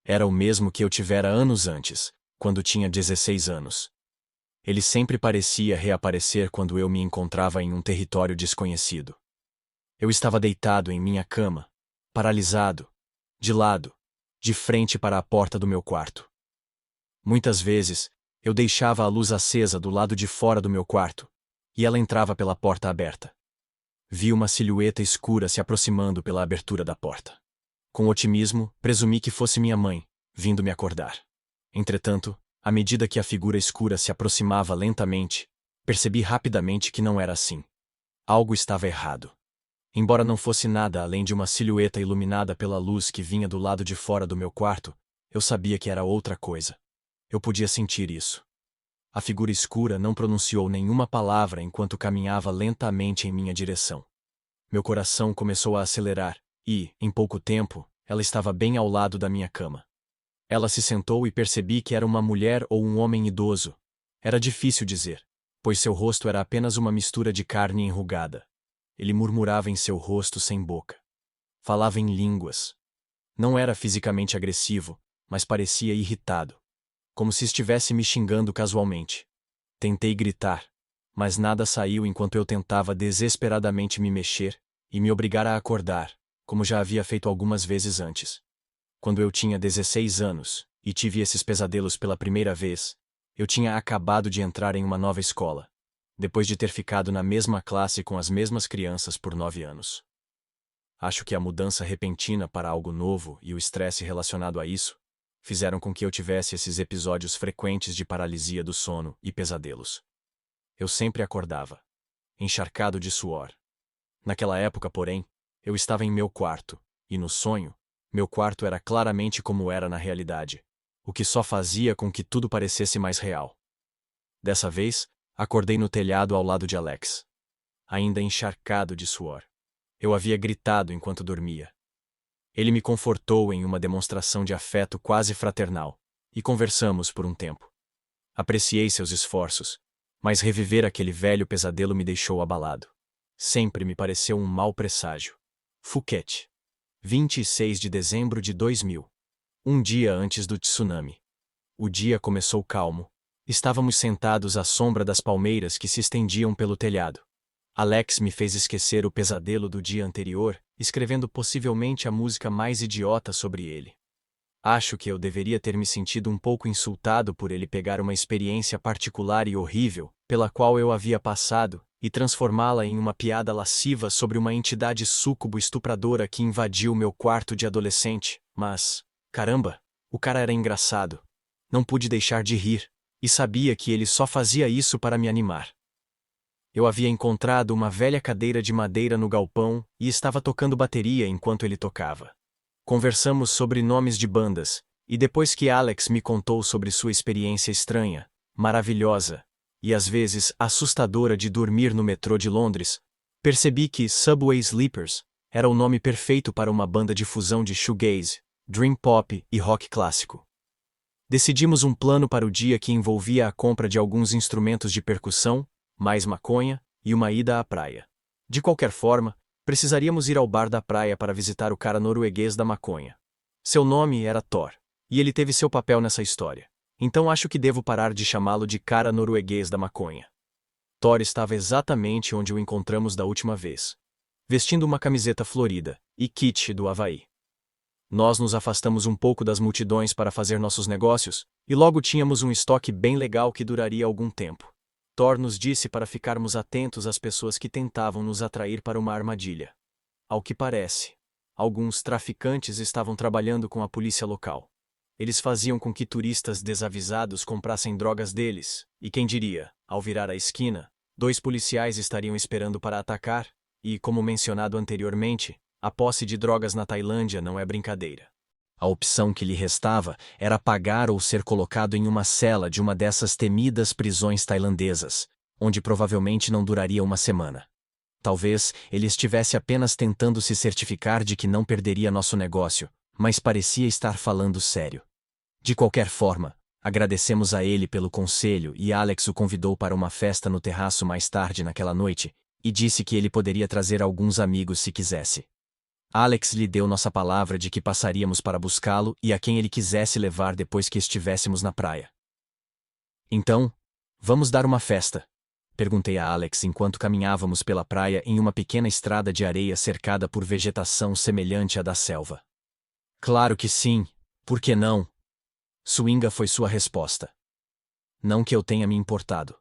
Era o mesmo que eu tivera anos antes, quando tinha 16 anos. Ele sempre parecia reaparecer quando eu me encontrava em um território desconhecido. Eu estava deitado em minha cama, paralisado, de lado, de frente para a porta do meu quarto. Muitas vezes, eu deixava a luz acesa do lado de fora do meu quarto, e ela entrava pela porta aberta. Vi uma silhueta escura se aproximando pela abertura da porta. Com otimismo, presumi que fosse minha mãe, vindo me acordar. Entretanto, à medida que a figura escura se aproximava lentamente, percebi rapidamente que não era assim. Algo estava errado. Embora não fosse nada além de uma silhueta iluminada pela luz que vinha do lado de fora do meu quarto, eu sabia que era outra coisa. Eu podia sentir isso. A figura escura não pronunciou nenhuma palavra enquanto caminhava lentamente em minha direção. Meu coração começou a acelerar, e, em pouco tempo, ela estava bem ao lado da minha cama. Ela se sentou e percebi que era uma mulher ou um homem idoso. Era difícil dizer, pois seu rosto era apenas uma mistura de carne enrugada. Ele murmurava em seu rosto sem boca. Falava em línguas. Não era fisicamente agressivo, mas parecia irritado. Como se estivesse me xingando casualmente. Tentei gritar, mas nada saiu enquanto eu tentava desesperadamente me mexer e me obrigar a acordar, como já havia feito algumas vezes antes. Quando eu tinha 16 anos, e tive esses pesadelos pela primeira vez, eu tinha acabado de entrar em uma nova escola, depois de ter ficado na mesma classe com as mesmas crianças por 9 anos. Acho que a mudança repentina para algo novo e o estresse relacionado a isso fizeram com que eu tivesse esses episódios frequentes de paralisia do sono e pesadelos. Eu sempre acordava, encharcado de suor. Naquela época, porém, eu estava em meu quarto, e no sonho, meu quarto era claramente como era na realidade, o que só fazia com que tudo parecesse mais real. Dessa vez, acordei no telhado ao lado de Alex, ainda encharcado de suor. Eu havia gritado enquanto dormia. Ele me confortou em uma demonstração de afeto quase fraternal, e conversamos por um tempo. Apreciei seus esforços, mas reviver aquele velho pesadelo me deixou abalado. Sempre me pareceu um mau presságio. Phuket, 26 de dezembro de 2000. Um dia antes do tsunami. O dia começou calmo. Estávamos sentados à sombra das palmeiras que se estendiam pelo telhado. Alex me fez esquecer o pesadelo do dia anterior, escrevendo possivelmente a música mais idiota sobre ele. Acho que eu deveria ter me sentido um pouco insultado por ele pegar uma experiência particular e horrível, pela qual eu havia passado, e transformá-la em uma piada lasciva sobre uma entidade súcubo estupradora que invadiu meu quarto de adolescente, mas, caramba, o cara era engraçado. Não pude deixar de rir, e sabia que ele só fazia isso para me animar. Eu havia encontrado uma velha cadeira de madeira no galpão e estava tocando bateria enquanto ele tocava. Conversamos sobre nomes de bandas, e depois que Alex me contou sobre sua experiência estranha, maravilhosa, e às vezes assustadora de dormir no metrô de Londres, percebi que Subway Sleepers era o nome perfeito para uma banda de fusão de shoegaze, dream pop e rock clássico. Decidimos um plano para o dia que envolvia a compra de alguns instrumentos de percussão, mais maconha e uma ida à praia. De qualquer forma, precisaríamos ir ao bar da praia para visitar o cara norueguês da maconha. Seu nome era Thor, e ele teve seu papel nessa história. Então acho que devo parar de chamá-lo de cara norueguês da maconha. Thor estava exatamente onde o encontramos da última vez, vestindo uma camiseta florida e kit do Havaí. Nós nos afastamos um pouco das multidões para fazer nossos negócios, e logo tínhamos um estoque bem legal que duraria algum tempo. Thor nos disse para ficarmos atentos às pessoas que tentavam nos atrair para uma armadilha. Ao que parece, alguns traficantes estavam trabalhando com a polícia local. Eles faziam com que turistas desavisados comprassem drogas deles, e quem diria, ao virar a esquina, 2 policiais estariam esperando para atacar, e, como mencionado anteriormente, a posse de drogas na Tailândia não é brincadeira. A opção que lhe restava era pagar ou ser colocado em uma cela de uma dessas temidas prisões tailandesas, onde provavelmente não duraria uma semana. Talvez ele estivesse apenas tentando se certificar de que não perderia nosso negócio, mas parecia estar falando sério. De qualquer forma, agradecemos a ele pelo conselho e Alex o convidou para uma festa no terraço mais tarde naquela noite, e disse que ele poderia trazer alguns amigos se quisesse. Alex lhe deu nossa palavra de que passaríamos para buscá-lo e a quem ele quisesse levar depois que estivéssemos na praia. Então, vamos dar uma festa? Perguntei a Alex enquanto caminhávamos pela praia em uma pequena estrada de areia cercada por vegetação semelhante à da selva. Claro que sim, por que não? Swinga foi sua resposta. Não que eu tenha me importado.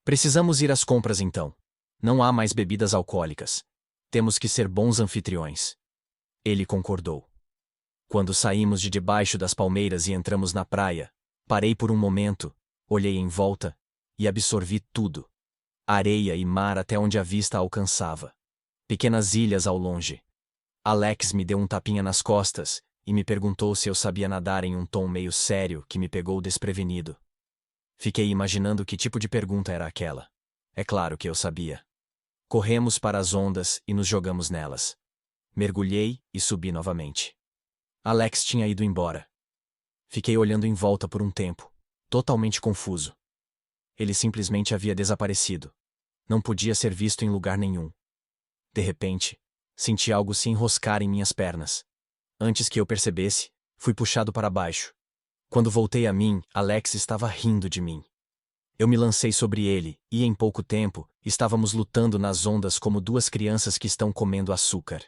Precisamos ir às compras então. Não há mais bebidas alcoólicas. Temos que ser bons anfitriões. Ele concordou. Quando saímos de debaixo das palmeiras e entramos na praia, parei por um momento, olhei em volta e absorvi tudo. Areia e mar até onde a vista alcançava. Pequenas ilhas ao longe. Alex me deu um tapinha nas costas e me perguntou se eu sabia nadar em um tom meio sério que me pegou desprevenido. Fiquei imaginando que tipo de pergunta era aquela. É claro que eu sabia. Corremos para as ondas e nos jogamos nelas. Mergulhei e subi novamente. Alex tinha ido embora. Fiquei olhando em volta por um tempo, totalmente confuso. Ele simplesmente havia desaparecido. Não podia ser visto em lugar nenhum. De repente, senti algo se enroscar em minhas pernas. Antes que eu percebesse, fui puxado para baixo. Quando voltei a mim, Alex estava rindo de mim. Eu me lancei sobre ele, e em pouco tempo, estávamos lutando nas ondas como 2 crianças que estão comendo açúcar.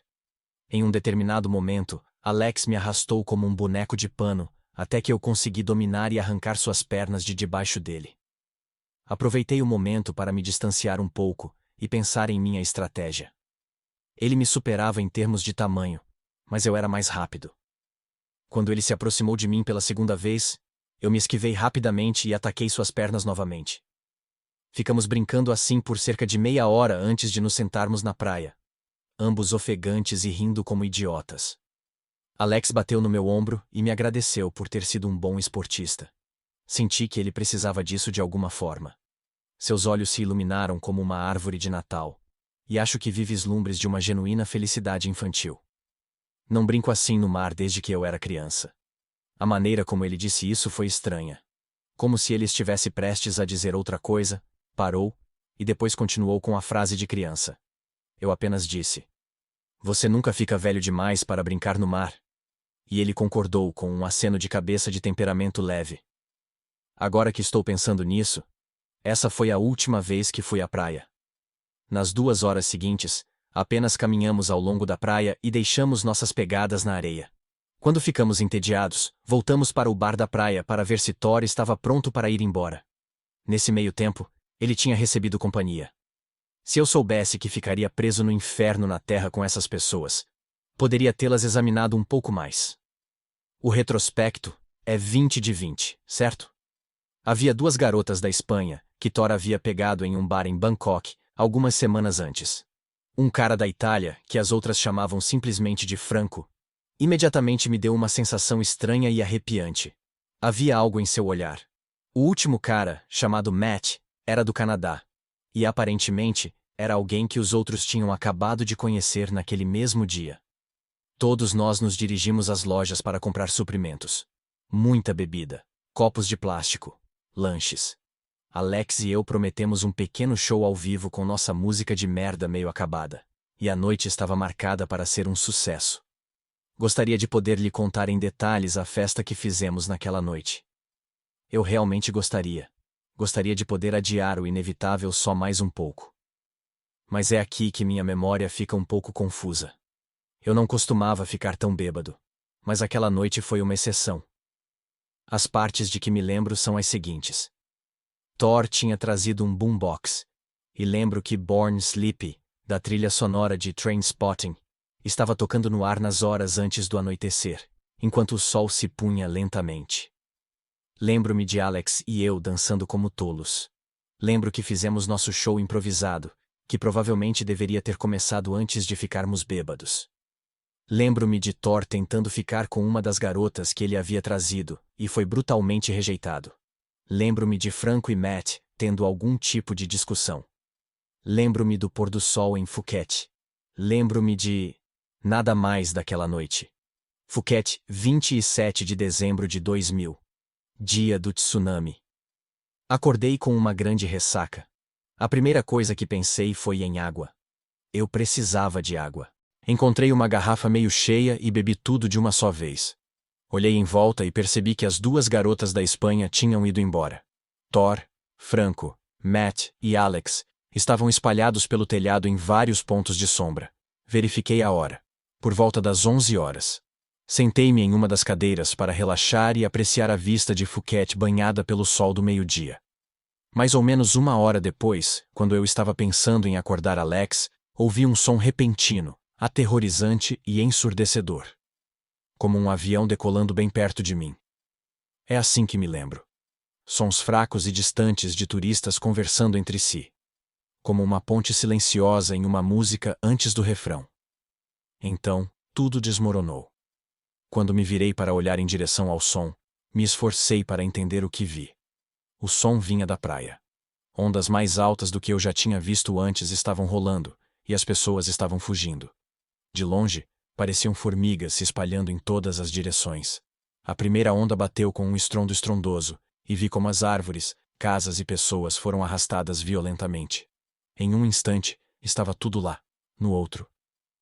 Em um determinado momento, Alex me arrastou como um boneco de pano, até que eu consegui dominar e arrancar suas pernas de debaixo dele. Aproveitei o momento para me distanciar um pouco e pensar em minha estratégia. Ele me superava em termos de tamanho, mas eu era mais rápido. Quando ele se aproximou de mim pela segunda vez, eu me esquivei rapidamente e ataquei suas pernas novamente. Ficamos brincando assim por cerca de meia hora antes de nos sentarmos na praia, ambos ofegantes e rindo como idiotas. Alex bateu no meu ombro e me agradeceu por ter sido um bom esportista. Senti que ele precisava disso de alguma forma. Seus olhos se iluminaram como uma árvore de Natal, e acho que vi vislumbres de uma genuína felicidade infantil. Não brinco assim no mar desde que eu era criança. A maneira como ele disse isso foi estranha. Como se ele estivesse prestes a dizer outra coisa, parou, e depois continuou com a frase de criança. Eu apenas disse: "Você nunca fica velho demais para brincar no mar." E ele concordou com um aceno de cabeça de temperamento leve. Agora que estou pensando nisso, essa foi a última vez que fui à praia. Nas 2 horas seguintes, apenas caminhamos ao longo da praia e deixamos nossas pegadas na areia. Quando ficamos entediados, voltamos para o bar da praia para ver se Thor estava pronto para ir embora. Nesse meio tempo, ele tinha recebido companhia. Se eu soubesse que ficaria preso no inferno na terra com essas pessoas, poderia tê-las examinado um pouco mais. O retrospecto é 20 de 20, certo? Havia 2 garotas da Espanha, que Thor havia pegado em um bar em Bangkok, algumas semanas antes. Um cara da Itália, que as outras chamavam simplesmente de Franco, imediatamente me deu uma sensação estranha e arrepiante. Havia algo em seu olhar. O último cara, chamado Matt, era do Canadá. E aparentemente, era alguém que os outros tinham acabado de conhecer naquele mesmo dia. Todos nós nos dirigimos às lojas para comprar suprimentos. Muita bebida, copos de plástico, lanches. Alex e eu prometemos um pequeno show ao vivo com nossa música de merda meio acabada. E a noite estava marcada para ser um sucesso. Gostaria de poder lhe contar em detalhes a festa que fizemos naquela noite. Eu realmente gostaria. Gostaria de poder adiar o inevitável só mais um pouco. Mas é aqui que minha memória fica um pouco confusa. Eu não costumava ficar tão bêbado, mas aquela noite foi uma exceção. As partes de que me lembro são as seguintes. Thor tinha trazido um boombox, e lembro que Born Sleepy, da trilha sonora de Trainspotting, estava tocando no ar nas horas antes do anoitecer, enquanto o sol se punha lentamente. Lembro-me de Alex e eu dançando como tolos. Lembro que fizemos nosso show improvisado, que provavelmente deveria ter começado antes de ficarmos bêbados. Lembro-me de Thor tentando ficar com uma das garotas que ele havia trazido, e foi brutalmente rejeitado. Lembro-me de Franco e Matt tendo algum tipo de discussão. Lembro-me do pôr do sol em Phuket. Lembro-me de nada mais daquela noite. Phuket, 27 de dezembro de 2000. Dia do tsunami. Acordei com uma grande ressaca. A primeira coisa que pensei foi em água. Eu precisava de água. Encontrei uma garrafa meio cheia e bebi tudo de uma só vez. Olhei em volta e percebi que as 2 garotas da Espanha tinham ido embora. Thor, Franco, Matt e Alex estavam espalhados pelo telhado em vários pontos de sombra. Verifiquei a hora. Por volta das 11 horas. Sentei-me em uma das cadeiras para relaxar e apreciar a vista de Phuket banhada pelo sol do meio-dia. Mais ou menos 1 hora depois, quando eu estava pensando em acordar Alex, ouvi um som repentino, aterrorizante e ensurdecedor. Como um avião decolando bem perto de mim. É assim que me lembro. Sons fracos e distantes de turistas conversando entre si. Como uma ponte silenciosa em uma música antes do refrão. Então, tudo desmoronou. Quando me virei para olhar em direção ao som, me esforcei para entender o que vi. O som vinha da praia. Ondas mais altas do que eu já tinha visto antes estavam rolando, e as pessoas estavam fugindo. De longe, pareciam formigas se espalhando em todas as direções. A primeira onda bateu com um estrondo estrondoso, e vi como as árvores, casas e pessoas foram arrastadas violentamente. Em um instante, estava tudo lá. No outro,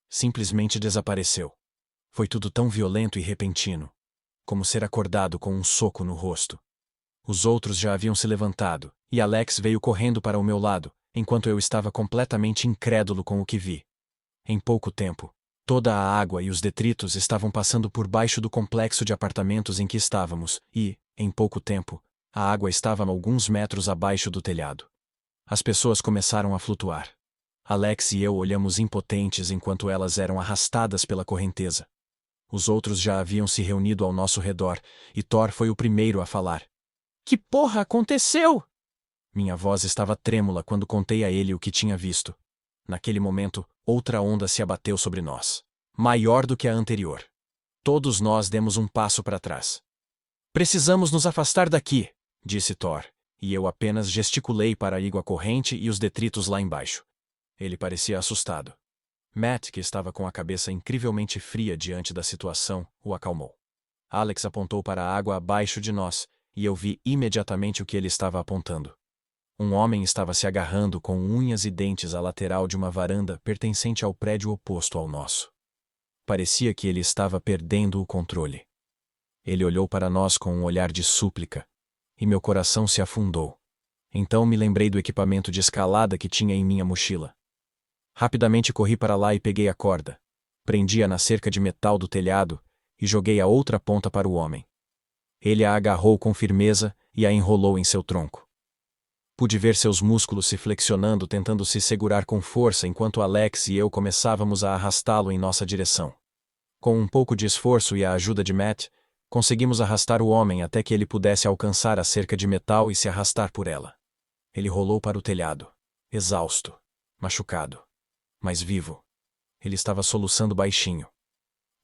simplesmente desapareceu. Foi tudo tão violento e repentino, como ser acordado com um soco no rosto. Os outros já haviam se levantado, e Alex veio correndo para o meu lado, enquanto eu estava completamente incrédulo com o que vi. Em pouco tempo, toda a água e os detritos estavam passando por baixo do complexo de apartamentos em que estávamos, e, em pouco tempo, a água estava a alguns metros abaixo do telhado. As pessoas começaram a flutuar. Alex e eu olhamos impotentes enquanto elas eram arrastadas pela correnteza. Os outros já haviam se reunido ao nosso redor, e Thor foi o primeiro a falar. Que porra aconteceu? Minha voz estava trêmula quando contei a ele o que tinha visto. Naquele momento, outra onda se abateu sobre nós. Maior do que a anterior. Todos nós demos um passo para trás. Precisamos nos afastar daqui, disse Thor, e eu apenas gesticulei para a água corrente e os detritos lá embaixo. Ele parecia assustado. Matt, que estava com a cabeça incrivelmente fria diante da situação, o acalmou. Alex apontou para a água abaixo de nós, e eu vi imediatamente o que ele estava apontando. Um homem estava se agarrando com unhas e dentes à lateral de uma varanda pertencente ao prédio oposto ao nosso. Parecia que ele estava perdendo o controle. Ele olhou para nós com um olhar de súplica, e meu coração se afundou. Então me lembrei do equipamento de escalada que tinha em minha mochila. Rapidamente corri para lá e peguei a corda. Prendi-a na cerca de metal do telhado e joguei a outra ponta para o homem. Ele a agarrou com firmeza e a enrolou em seu tronco. Pude ver seus músculos se flexionando, tentando se segurar com força enquanto Alex e eu começávamos a arrastá-lo em nossa direção. Com um pouco de esforço e a ajuda de Matt, conseguimos arrastar o homem até que ele pudesse alcançar a cerca de metal e se arrastar por ela. Ele rolou para o telhado, exausto, machucado, mas vivo. Ele estava soluçando baixinho.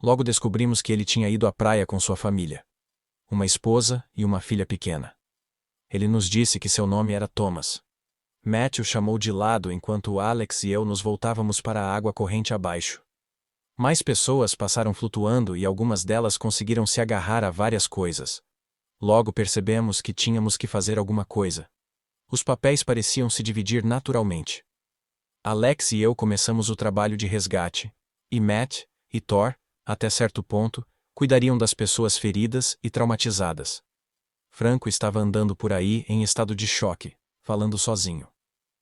Logo descobrimos que ele tinha ido à praia com sua família. Uma esposa e uma filha pequena. Ele nos disse que seu nome era Thomas. Matt o chamou de lado enquanto Alex e eu nos voltávamos para a água corrente abaixo. Mais pessoas passaram flutuando e algumas delas conseguiram se agarrar a várias coisas. Logo percebemos que tínhamos que fazer alguma coisa. Os papéis pareciam se dividir naturalmente. Alex e eu começamos o trabalho de resgate, e Matt e Thor, até certo ponto, cuidariam das pessoas feridas e traumatizadas. Franco estava andando por aí em estado de choque, falando sozinho.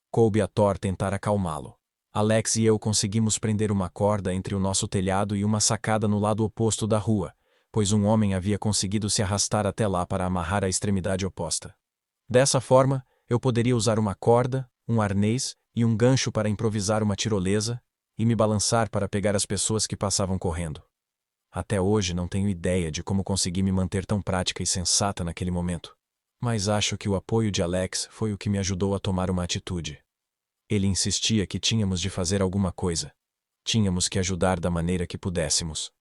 Coube a Thor tentar acalmá-lo. Alex e eu conseguimos prender uma corda entre o nosso telhado e uma sacada no lado oposto da rua, pois um homem havia conseguido se arrastar até lá para amarrar a extremidade oposta. Dessa forma, eu poderia usar uma corda, um arnês e um gancho para improvisar uma tirolesa e me balançar para pegar as pessoas que passavam correndo. Até hoje não tenho ideia de como consegui me manter tão prática e sensata naquele momento. Mas acho que o apoio de Alex foi o que me ajudou a tomar uma atitude. Ele insistia que tínhamos de fazer alguma coisa. Tínhamos que ajudar da maneira que pudéssemos.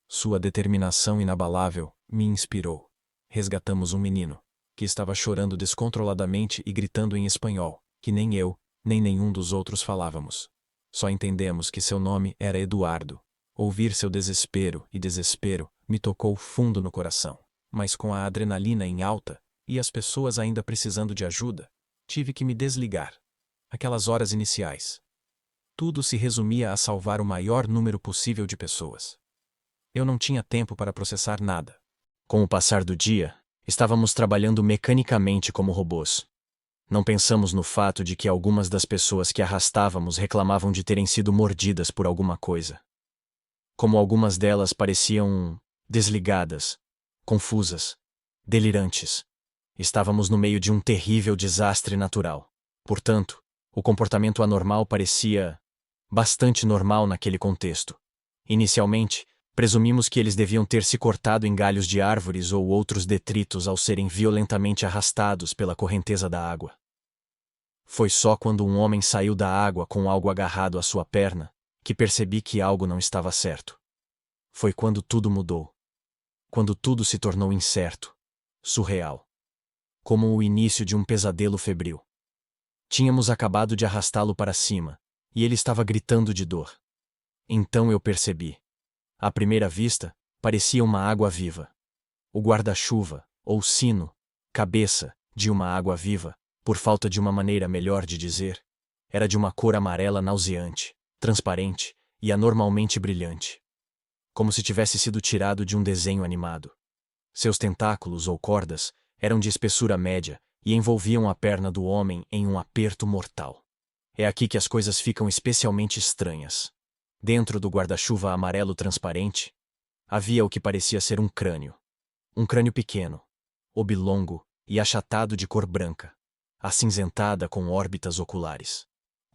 Sua determinação inabalável me inspirou. Resgatamos um menino, que estava chorando descontroladamente e gritando em espanhol, que nem eu, nem nenhum dos outros falávamos. Só entendemos que seu nome era Eduardo. Ouvir seu desespero me tocou fundo no coração. Mas com a adrenalina em alta, e as pessoas ainda precisando de ajuda, tive que me desligar. Aquelas horas iniciais. Tudo se resumia a salvar o maior número possível de pessoas. Eu não tinha tempo para processar nada. Com o passar do dia, estávamos trabalhando mecanicamente como robôs. Não pensamos no fato de que algumas das pessoas que arrastávamos reclamavam de terem sido mordidas por alguma coisa. Como algumas delas pareciam desligadas, confusas, delirantes. Estávamos no meio de um terrível desastre natural. Portanto, o comportamento anormal parecia bastante normal naquele contexto. Inicialmente, presumimos que eles deviam ter se cortado em galhos de árvores ou outros detritos ao serem violentamente arrastados pela correnteza da água. Foi só quando um homem saiu da água com algo agarrado à sua perna que percebi que algo não estava certo. Foi quando tudo mudou. Quando tudo se tornou incerto, surreal. Como o início de um pesadelo febril. Tínhamos acabado de arrastá-lo para cima, e ele estava gritando de dor. Então eu percebi. À primeira vista, parecia uma água viva. O guarda-chuva, ou sino, cabeça, de uma água viva, por falta de uma maneira melhor de dizer, era de uma cor amarela nauseante, transparente e anormalmente brilhante. Como se tivesse sido tirado de um desenho animado. Seus tentáculos ou cordas eram de espessura média e envolviam a perna do homem em um aperto mortal. É aqui que as coisas ficam especialmente estranhas. Dentro do guarda-chuva amarelo transparente, havia o que parecia ser um crânio. Um crânio pequeno, oblongo e achatado de cor branca, acinzentada com órbitas oculares.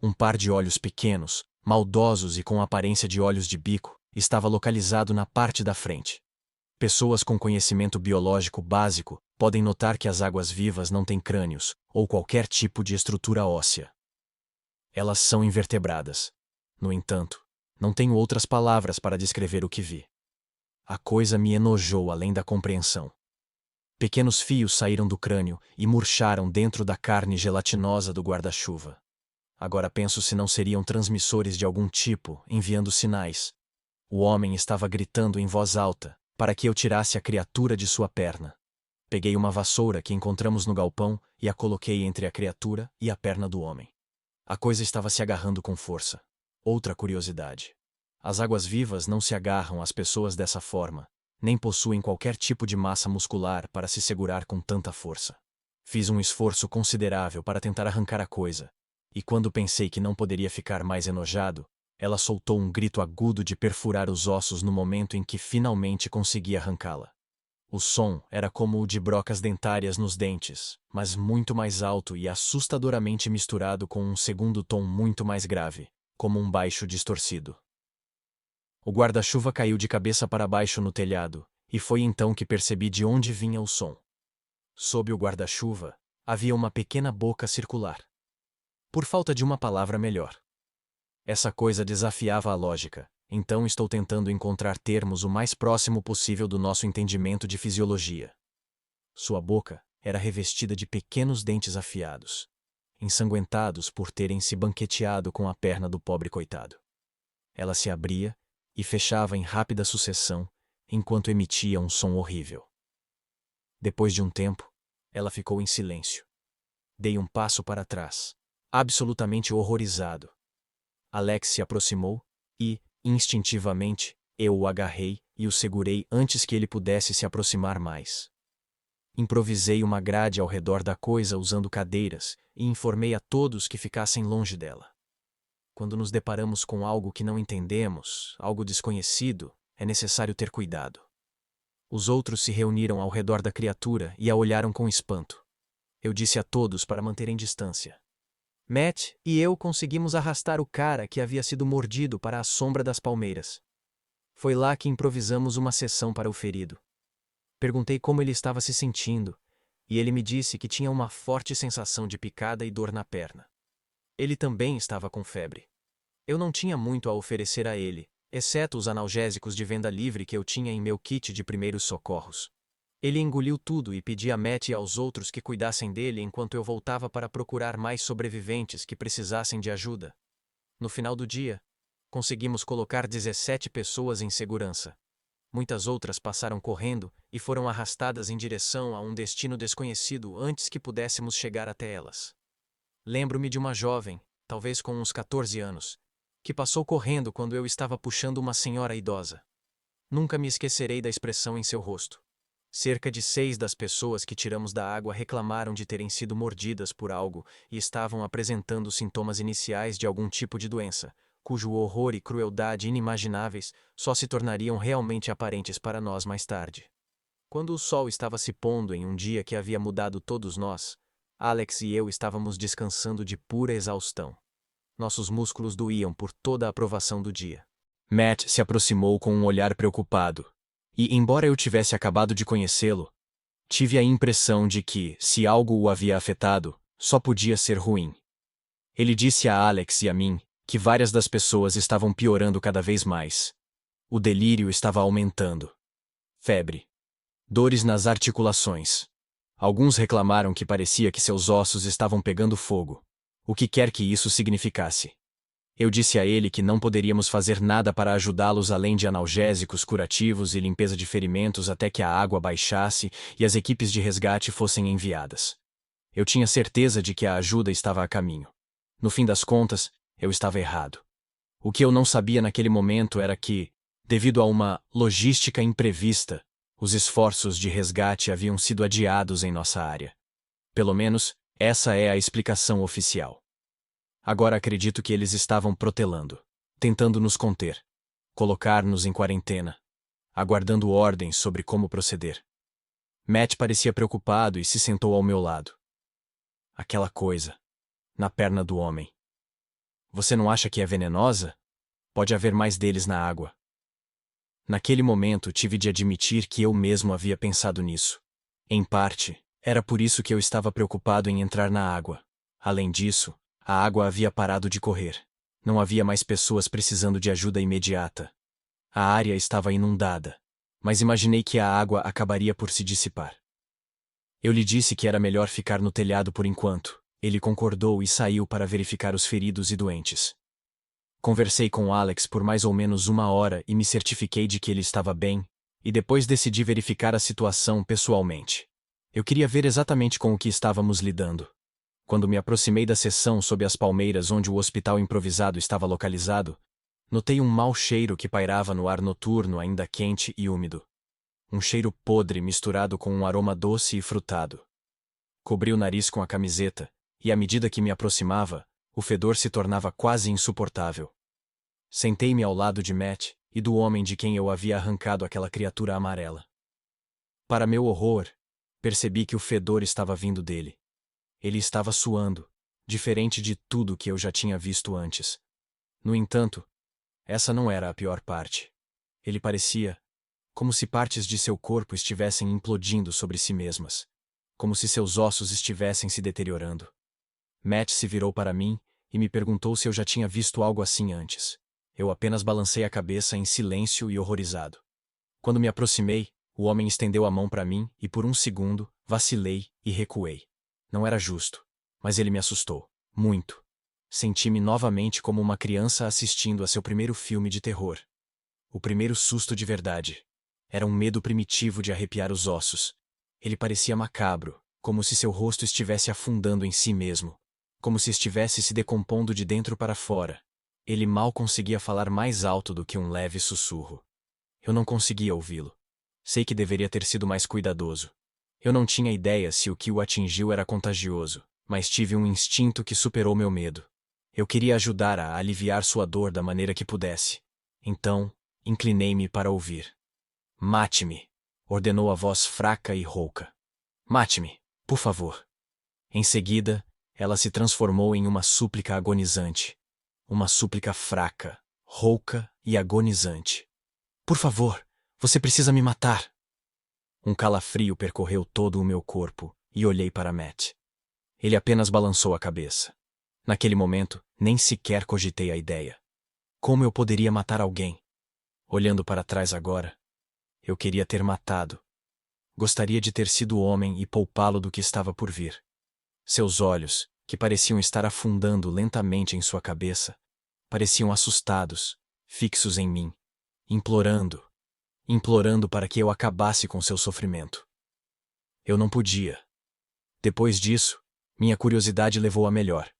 Um par de olhos pequenos, maldosos e com aparência de olhos de bico, estava localizado na parte da frente. Pessoas com conhecimento biológico básico podem notar que as águas-vivas não têm crânios ou qualquer tipo de estrutura óssea. Elas são invertebradas. No entanto, não tenho outras palavras para descrever o que vi. A coisa me enojou além da compreensão. Pequenos fios saíram do crânio e murcharam dentro da carne gelatinosa do guarda-chuva. Agora penso se não seriam transmissores de algum tipo, enviando sinais. O homem estava gritando em voz alta, para que eu tirasse a criatura de sua perna. Peguei uma vassoura que encontramos no galpão e a coloquei entre a criatura e a perna do homem. A coisa estava se agarrando com força. Outra curiosidade. As águas-vivas não se agarram às pessoas dessa forma, nem possuem qualquer tipo de massa muscular para se segurar com tanta força. Fiz um esforço considerável para tentar arrancar a coisa, e quando pensei que não poderia ficar mais enojado, ela soltou um grito agudo de perfurar os ossos no momento em que finalmente consegui arrancá-la. O som era como o de brocas dentárias nos dentes, mas muito mais alto e assustadoramente misturado com um segundo tom muito mais grave, como um baixo distorcido. O guarda-chuva caiu de cabeça para baixo no telhado, e foi então que percebi de onde vinha o som. Sob o guarda-chuva, havia uma pequena boca circular. Por falta de uma palavra melhor. Essa coisa desafiava a lógica, então estou tentando encontrar termos o mais próximo possível do nosso entendimento de fisiologia. Sua boca era revestida de pequenos dentes afiados, ensanguentados por terem se banqueteado com a perna do pobre coitado. Ela se abria e fechava em rápida sucessão, enquanto emitia um som horrível. Depois de um tempo, ela ficou em silêncio. Dei um passo para trás, absolutamente horrorizado. Alex se aproximou e, instintivamente, eu o agarrei e o segurei antes que ele pudesse se aproximar mais. Improvisei uma grade ao redor da coisa usando cadeiras e informei a todos que ficassem longe dela. Quando nos deparamos com algo que não entendemos, algo desconhecido, é necessário ter cuidado. Os outros se reuniram ao redor da criatura e a olharam com espanto. Eu disse a todos para manterem distância. Matt e eu conseguimos arrastar o cara que havia sido mordido para a sombra das palmeiras. Foi lá que improvisamos uma sessão para o ferido. Perguntei como ele estava se sentindo, e ele me disse que tinha uma forte sensação de picada e dor na perna. Ele também estava com febre. Eu não tinha muito a oferecer a ele, exceto os analgésicos de venda livre que eu tinha em meu kit de primeiros socorros. Ele engoliu tudo e pedia a Matt e aos outros que cuidassem dele enquanto eu voltava para procurar mais sobreviventes que precisassem de ajuda. No final do dia, conseguimos colocar 17 pessoas em segurança. Muitas outras passaram correndo e foram arrastadas em direção a um destino desconhecido antes que pudéssemos chegar até elas. Lembro-me de uma jovem, talvez com uns 14 anos, que passou correndo quando eu estava puxando uma senhora idosa. Nunca me esquecerei da expressão em seu rosto. Cerca de 6 das pessoas que tiramos da água reclamaram de terem sido mordidas por algo e estavam apresentando sintomas iniciais de algum tipo de doença, cujo horror e crueldade inimagináveis só se tornariam realmente aparentes para nós mais tarde. Quando o sol estava se pondo em um dia que havia mudado todos nós, Alex e eu estávamos descansando de pura exaustão. Nossos músculos doíam por toda a provação do dia. Matt se aproximou com um olhar preocupado, e, embora eu tivesse acabado de conhecê-lo, tive a impressão de que, se algo o havia afetado, só podia ser ruim. Ele disse a Alex e a mim que várias das pessoas estavam piorando cada vez mais. O delírio estava aumentando. Febre. Dores nas articulações. Alguns reclamaram que parecia que seus ossos estavam pegando fogo, o que quer que isso significasse. Eu disse a ele que não poderíamos fazer nada para ajudá-los além de analgésicos, curativos e limpeza de ferimentos até que a água baixasse e as equipes de resgate fossem enviadas. Eu tinha certeza de que a ajuda estava a caminho. No fim das contas, eu estava errado. O que eu não sabia naquele momento era que, devido a uma logística imprevista, os esforços de resgate haviam sido adiados em nossa área. Pelo menos, essa é a explicação oficial. Agora acredito que eles estavam protelando, tentando nos conter, colocar-nos em quarentena, aguardando ordens sobre como proceder. Matt parecia preocupado e se sentou ao meu lado. Aquela coisa, na perna do homem. Você não acha que é venenosa? Pode haver mais deles na água. Naquele momento tive de admitir que eu mesmo havia pensado nisso. Em parte, era por isso que eu estava preocupado em entrar na água. Além disso, a água havia parado de correr. Não havia mais pessoas precisando de ajuda imediata. A área estava inundada, mas imaginei que a água acabaria por se dissipar. Eu lhe disse que era melhor ficar no telhado por enquanto. Ele concordou e saiu para verificar os feridos e doentes. Conversei com Alex por mais ou menos 1 hora e me certifiquei de que ele estava bem, e depois decidi verificar a situação pessoalmente. Eu queria ver exatamente com o que estávamos lidando. Quando me aproximei da seção sob as palmeiras onde o hospital improvisado estava localizado, notei um mau cheiro que pairava no ar noturno ainda quente e úmido. Um cheiro podre misturado com um aroma doce e frutado. Cobri o nariz com a camiseta, e à medida que me aproximava, o fedor se tornava quase insuportável. Sentei-me ao lado de Matt e do homem de quem eu havia arrancado aquela criatura amarela. Para meu horror, percebi que o fedor estava vindo dele. Ele estava suando, diferente de tudo que eu já tinha visto antes. No entanto, essa não era a pior parte. Ele parecia como se partes de seu corpo estivessem implodindo sobre si mesmas, como se seus ossos estivessem se deteriorando. Matt se virou para mim e me perguntou se eu já tinha visto algo assim antes. Eu apenas balancei a cabeça em silêncio e horrorizado. Quando me aproximei, o homem estendeu a mão para mim e por um segundo, vacilei e recuei. Não era justo, mas ele me assustou. Muito. Senti-me novamente como uma criança assistindo a seu primeiro filme de terror. O primeiro susto de verdade. Era um medo primitivo de arrepiar os ossos. Ele parecia macabro, como se seu rosto estivesse afundando em si mesmo, como se estivesse se decompondo de dentro para fora. Ele mal conseguia falar mais alto do que um leve sussurro. Eu não conseguia ouvi-lo. Sei que deveria ter sido mais cuidadoso. Eu não tinha ideia se o que o atingiu era contagioso, mas tive um instinto que superou meu medo. Eu queria ajudar a aliviar sua dor da maneira que pudesse. Então, inclinei-me para ouvir. Mate-me, ordenou a voz fraca e rouca. Mate-me, por favor. Em seguida, ela se transformou em uma súplica agonizante. Uma súplica fraca, rouca e agonizante. Por favor, você precisa me matar. Um calafrio percorreu todo o meu corpo e olhei para Matt. Ele apenas balançou a cabeça. Naquele momento, nem sequer cogitei a ideia. Como eu poderia matar alguém? Olhando para trás agora, eu queria ter matado. Gostaria de ter sido homem e poupá-lo do que estava por vir. Seus olhos, que pareciam estar afundando lentamente em sua cabeça, pareciam assustados, fixos em mim, implorando para que eu acabasse com seu sofrimento. Eu não podia. Depois disso, minha curiosidade levou a melhor.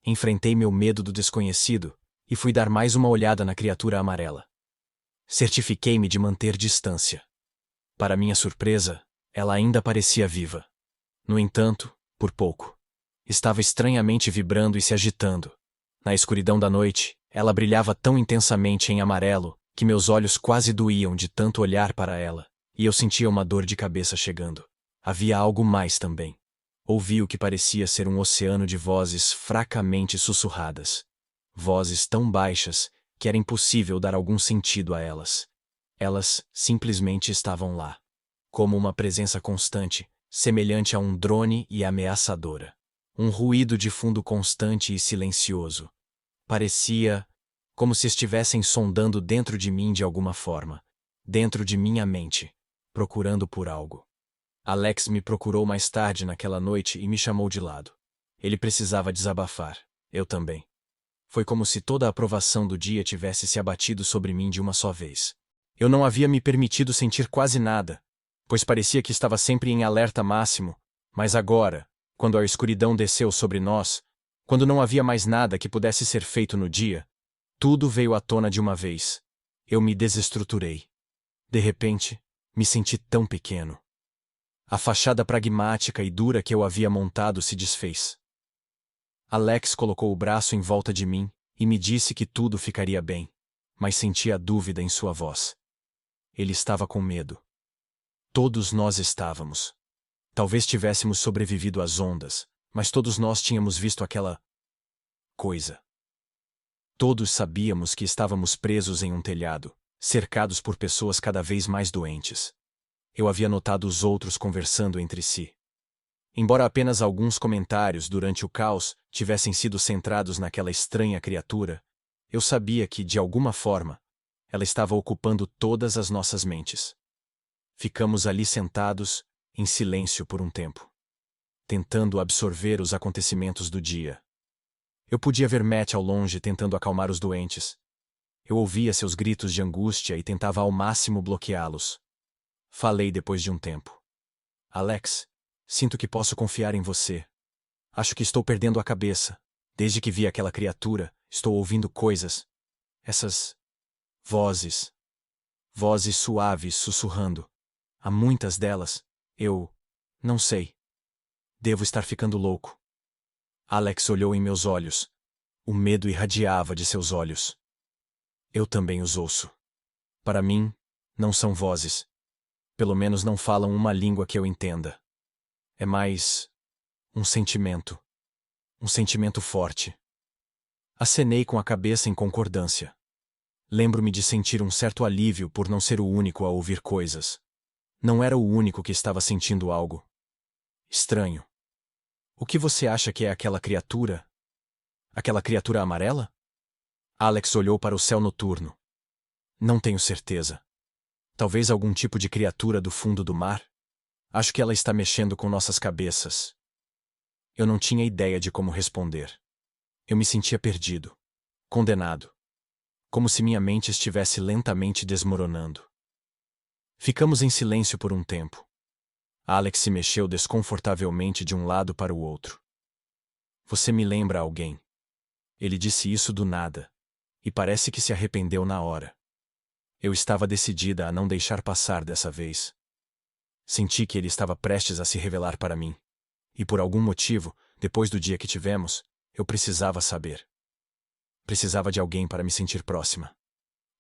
Enfrentei meu medo do desconhecido e fui dar mais uma olhada na criatura amarela. Certifiquei-me de manter distância. Para minha surpresa, ela ainda parecia viva. No entanto, por pouco. Estava estranhamente vibrando e se agitando. Na escuridão da noite, ela brilhava tão intensamente em amarelo que meus olhos quase doíam de tanto olhar para ela, e eu sentia uma dor de cabeça chegando. Havia algo mais também. Ouvi o que parecia ser um oceano de vozes fracamente sussurradas. Vozes tão baixas que era impossível dar algum sentido a elas. Elas simplesmente estavam lá, como uma presença constante, semelhante a um drone e ameaçadora. Um ruído de fundo constante e silencioso. Parecia como se estivessem sondando dentro de mim de alguma forma, dentro de minha mente, procurando por algo. Alex me procurou mais tarde naquela noite e me chamou de lado. Ele precisava desabafar, eu também. Foi como se toda a aprovação do dia tivesse se abatido sobre mim de uma só vez. Eu não havia me permitido sentir quase nada, pois parecia que estava sempre em alerta máximo, mas agora, quando a escuridão desceu sobre nós, quando não havia mais nada que pudesse ser feito no dia, tudo veio à tona de uma vez. Eu me desestruturei. De repente, me senti tão pequeno. A fachada pragmática e dura que eu havia montado se desfez. Alex colocou o braço em volta de mim e me disse que tudo ficaria bem, mas senti a dúvida em sua voz. Ele estava com medo. Todos nós estávamos. Talvez tivéssemos sobrevivido às ondas, mas todos nós tínhamos visto aquela coisa. Todos sabíamos que estávamos presos em um telhado, cercados por pessoas cada vez mais doentes. Eu havia notado os outros conversando entre si. Embora apenas alguns comentários durante o caos tivessem sido centrados naquela estranha criatura, eu sabia que, de alguma forma, ela estava ocupando todas as nossas mentes. Ficamos ali sentados, em silêncio por um tempo, tentando absorver os acontecimentos do dia. Eu podia ver Matt ao longe tentando acalmar os doentes. Eu ouvia seus gritos de angústia e tentava ao máximo bloqueá-los. Falei depois de um tempo. Alex, sinto que posso confiar em você. Acho que estou perdendo a cabeça. Desde que vi aquela criatura, estou ouvindo coisas. Essas vozes. Vozes suaves sussurrando. Há muitas delas. Eu não sei. Devo estar ficando louco. Alex olhou em meus olhos. O medo irradiava de seus olhos. Eu também os ouço. Para mim, não são vozes. Pelo menos não falam uma língua que eu entenda. É mais um sentimento. Um sentimento forte. Acenei com a cabeça em concordância. Lembro-me de sentir um certo alívio por não ser o único a ouvir coisas. Não era o único que estava sentindo algo estranho. O que você acha que é aquela criatura? Aquela criatura amarela? Alex olhou para o céu noturno. Não tenho certeza. Talvez algum tipo de criatura do fundo do mar? Acho que ela está mexendo com nossas cabeças. Eu não tinha ideia de como responder. Eu me sentia perdido. Condenado. Como se minha mente estivesse lentamente desmoronando. Ficamos em silêncio por um tempo. Alex se mexeu desconfortavelmente de um lado para o outro. Você me lembra alguém. Ele disse isso do nada. E parece que se arrependeu na hora. Eu estava decidida a não deixar passar dessa vez. Senti que ele estava prestes a se revelar para mim. E por algum motivo, depois do dia que tivemos, eu precisava saber. Precisava de alguém para me sentir próxima.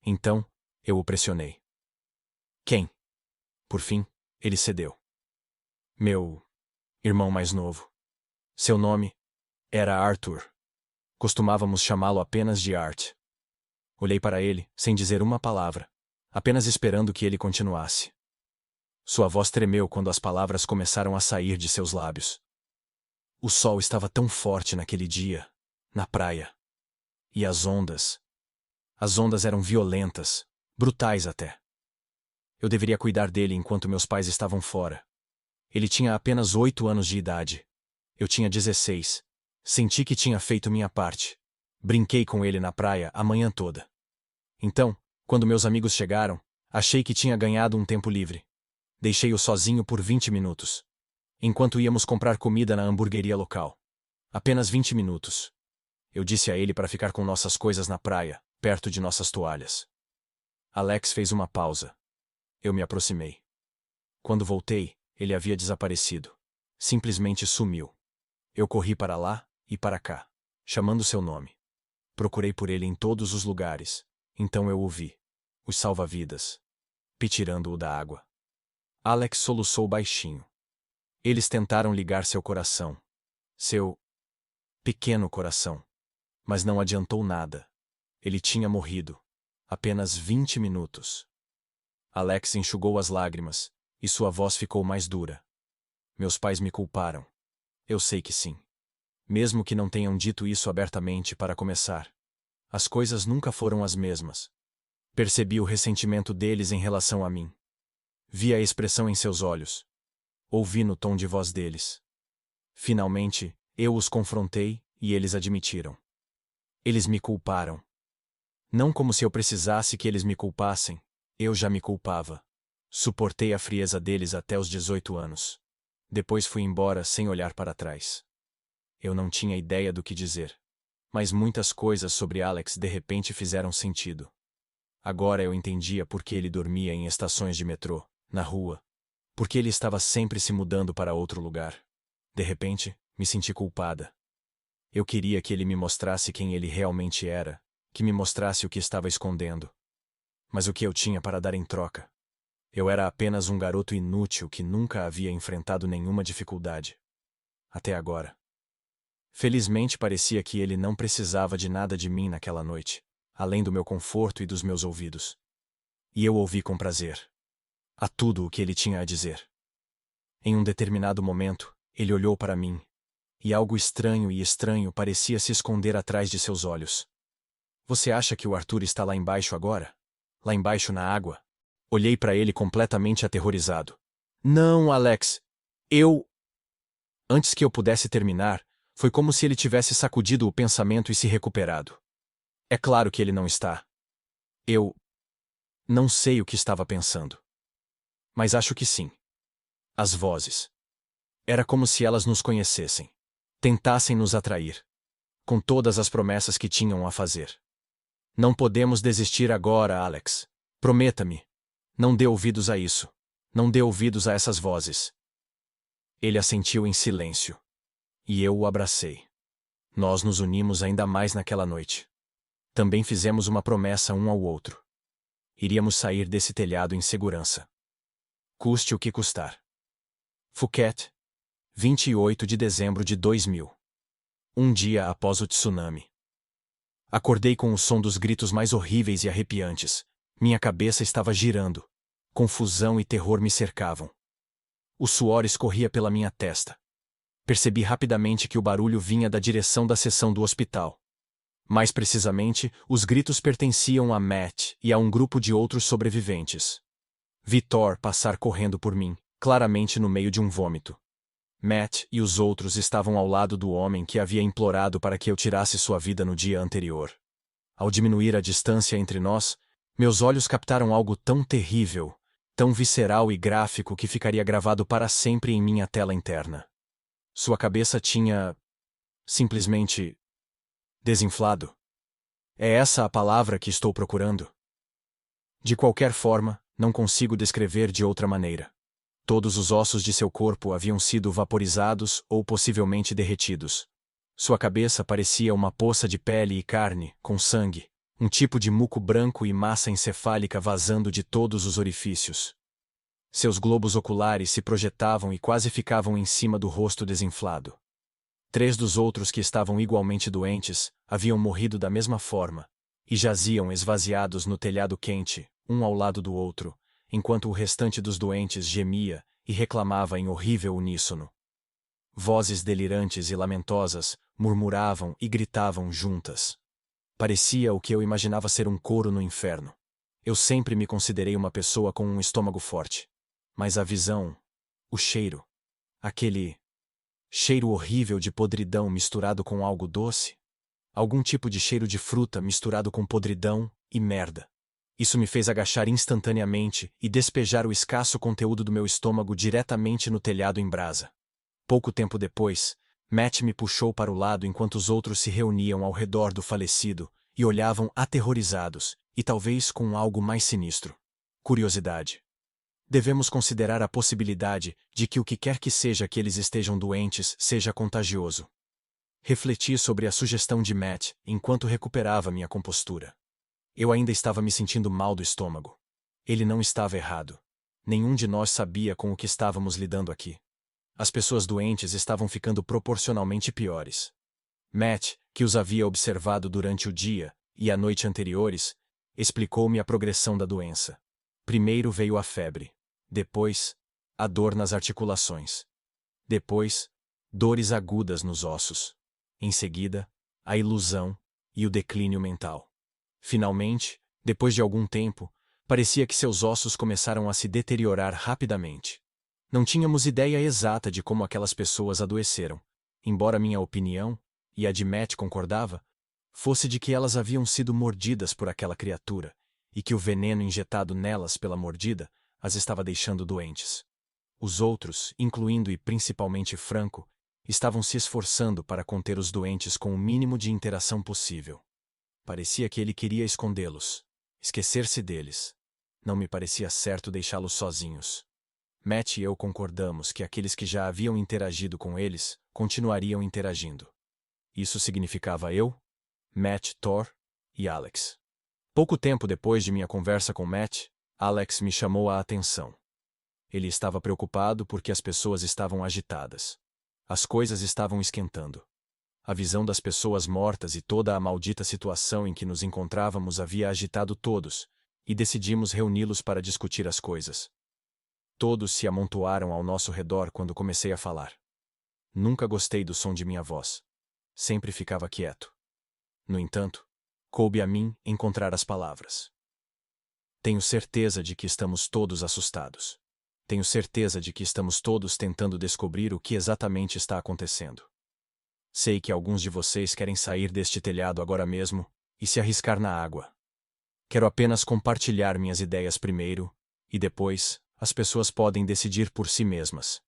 Então, eu o pressionei. Quem? Por fim, ele cedeu. Meu irmão mais novo. Seu nome era Arthur. Costumávamos chamá-lo apenas de Art. Olhei para ele, sem dizer uma palavra, apenas esperando que ele continuasse. Sua voz tremeu quando as palavras começaram a sair de seus lábios. O sol estava tão forte naquele dia, na praia. E as ondas. As ondas eram violentas, brutais até. Eu deveria cuidar dele enquanto meus pais estavam fora. Ele tinha apenas 8 anos de idade. Eu tinha 16. Senti que tinha feito minha parte. Brinquei com ele na praia a manhã toda. Então, quando meus amigos chegaram, achei que tinha ganhado um tempo livre. Deixei-o sozinho por 20 minutos. Enquanto íamos comprar comida na hamburgueria local. Apenas 20 minutos. Eu disse a ele para ficar com nossas coisas na praia, perto de nossas toalhas. Alex fez uma pausa. Eu me aproximei. Quando voltei, ele havia desaparecido. Simplesmente sumiu. Eu corri para lá e para cá, chamando seu nome. Procurei por ele em todos os lugares. Então eu o vi. Os salva-vidas. Tirando-o da água. Alex soluçou baixinho. Eles tentaram ligar seu coração. Seu pequeno coração. Mas não adiantou nada. Ele tinha morrido. Apenas 20 minutos. Alex enxugou as lágrimas, e sua voz ficou mais dura. Meus pais me culparam. Eu sei que sim. Mesmo que não tenham dito isso abertamente para começar. As coisas nunca foram as mesmas. Percebi o ressentimento deles em relação a mim. Vi a expressão em seus olhos. Ouvi no tom de voz deles. Finalmente, eu os confrontei, e eles admitiram. Eles me culparam. Não como se eu precisasse que eles me culpassem. Eu já me culpava. Suportei a frieza deles até os 18 anos. Depois fui embora sem olhar para trás. Eu não tinha ideia do que dizer. Mas muitas coisas sobre Alex de repente fizeram sentido. Agora eu entendia por que ele dormia em estações de metrô, na rua. Por que ele estava sempre se mudando para outro lugar. De repente, me senti culpada. Eu queria que ele me mostrasse quem ele realmente era, que me mostrasse o que estava escondendo. Mas o que eu tinha para dar em troca? Eu era apenas um garoto inútil que nunca havia enfrentado nenhuma dificuldade. Até agora. Felizmente parecia que ele não precisava de nada de mim naquela noite, além do meu conforto e dos meus ouvidos. E eu ouvi com prazer a tudo o que ele tinha a dizer. Em um determinado momento, ele olhou para mim, e algo estranho parecia se esconder atrás de seus olhos. Você acha que o Arthur está lá embaixo agora? Lá embaixo na água? Olhei para ele completamente aterrorizado. Não, Alex. Antes que eu pudesse terminar, foi como se ele tivesse sacudido o pensamento e se recuperado. É claro que ele não está. Eu não sei o que estava pensando. Mas acho que sim. As vozes. Era como se elas nos conhecessem. Tentassem nos atrair. Com todas as promessas que tinham a fazer. Não podemos desistir agora, Alex. Prometa-me. Não dê ouvidos a isso. Não dê ouvidos a essas vozes. Ele assentiu em silêncio. E eu o abracei. Nós nos unimos ainda mais naquela noite. Também fizemos uma promessa um ao outro. Iríamos sair desse telhado em segurança. Custe o que custar. Phuket, 28 de dezembro de 2000. Um dia após o tsunami. Acordei com o som dos gritos mais horríveis e arrepiantes. Minha cabeça estava girando. Confusão e terror me cercavam. O suor escorria pela minha testa. Percebi rapidamente que o barulho vinha da direção da seção do hospital. Mais precisamente, os gritos pertenciam a Matt e a um grupo de outros sobreviventes. Vi Thor passar correndo por mim, claramente no meio de um vômito. Matt e os outros estavam ao lado do homem que havia implorado para que eu tirasse sua vida no dia anterior. Ao diminuir a distância entre nós, meus olhos captaram algo tão terrível, tão visceral e gráfico que ficaria gravado para sempre em minha tela interna. Sua cabeça tinha simplesmente desinflado. É essa a palavra que estou procurando? De qualquer forma, não consigo descrever de outra maneira. Todos os ossos de seu corpo haviam sido vaporizados ou possivelmente derretidos. Sua cabeça parecia uma poça de pele e carne, com sangue, um tipo de muco branco e massa encefálica vazando de todos os orifícios. Seus globos oculares se projetavam e quase ficavam em cima do rosto desinflado. 3 dos outros que estavam igualmente doentes haviam morrido da mesma forma, e jaziam esvaziados no telhado quente, um ao lado do outro, enquanto o restante dos doentes gemia e reclamava em horrível uníssono. Vozes delirantes e lamentosas murmuravam e gritavam juntas. Parecia o que eu imaginava ser um coro no inferno. Eu sempre me considerei uma pessoa com um estômago forte. Mas a visão, o cheiro, aquele cheiro horrível de podridão misturado com algo doce, algum tipo de cheiro de fruta misturado com podridão e merda. Isso me fez agachar instantaneamente e despejar o escasso conteúdo do meu estômago diretamente no telhado em brasa. Pouco tempo depois, Matt me puxou para o lado enquanto os outros se reuniam ao redor do falecido e olhavam aterrorizados, e talvez com algo mais sinistro. Curiosidade. Devemos considerar a possibilidade de que o que quer que seja que eles estejam doentes seja contagioso. Refleti sobre a sugestão de Matt enquanto recuperava minha compostura. Eu ainda estava me sentindo mal do estômago. Ele não estava errado. Nenhum de nós sabia com o que estávamos lidando aqui. As pessoas doentes estavam ficando proporcionalmente piores. Matt, que os havia observado durante o dia e a noite anteriores, explicou-me a progressão da doença. Primeiro veio a febre. Depois, a dor nas articulações. Depois, dores agudas nos ossos. Em seguida, a ilusão e o declínio mental. Finalmente, depois de algum tempo, parecia que seus ossos começaram a se deteriorar rapidamente. Não tínhamos ideia exata de como aquelas pessoas adoeceram, embora minha opinião, e a de Matt concordava, fosse de que elas haviam sido mordidas por aquela criatura, e que o veneno injetado nelas pela mordida as estava deixando doentes. Os outros, incluindo e principalmente Franco, estavam se esforçando para conter os doentes com o mínimo de interação possível. Parecia que ele queria escondê-los, esquecer-se deles. Não me parecia certo deixá-los sozinhos. Matt e eu concordamos que aqueles que já haviam interagido com eles continuariam interagindo. Isso significava eu, Matt, Thor e Alex. Pouco tempo depois de minha conversa com Matt, Alex me chamou a atenção. Ele estava preocupado porque as pessoas estavam agitadas. As coisas estavam esquentando. A visão das pessoas mortas e toda a maldita situação em que nos encontrávamos havia agitado todos, e decidimos reuni-los para discutir as coisas. Todos se amontoaram ao nosso redor quando comecei a falar. Nunca gostei do som de minha voz. Sempre ficava quieto. No entanto, coube a mim encontrar as palavras. Tenho certeza de que estamos todos assustados. Tenho certeza de que estamos todos tentando descobrir o que exatamente está acontecendo. Sei que alguns de vocês querem sair deste telhado agora mesmo e se arriscar na água. Quero apenas compartilhar minhas ideias primeiro, e depois, as pessoas podem decidir por si mesmas.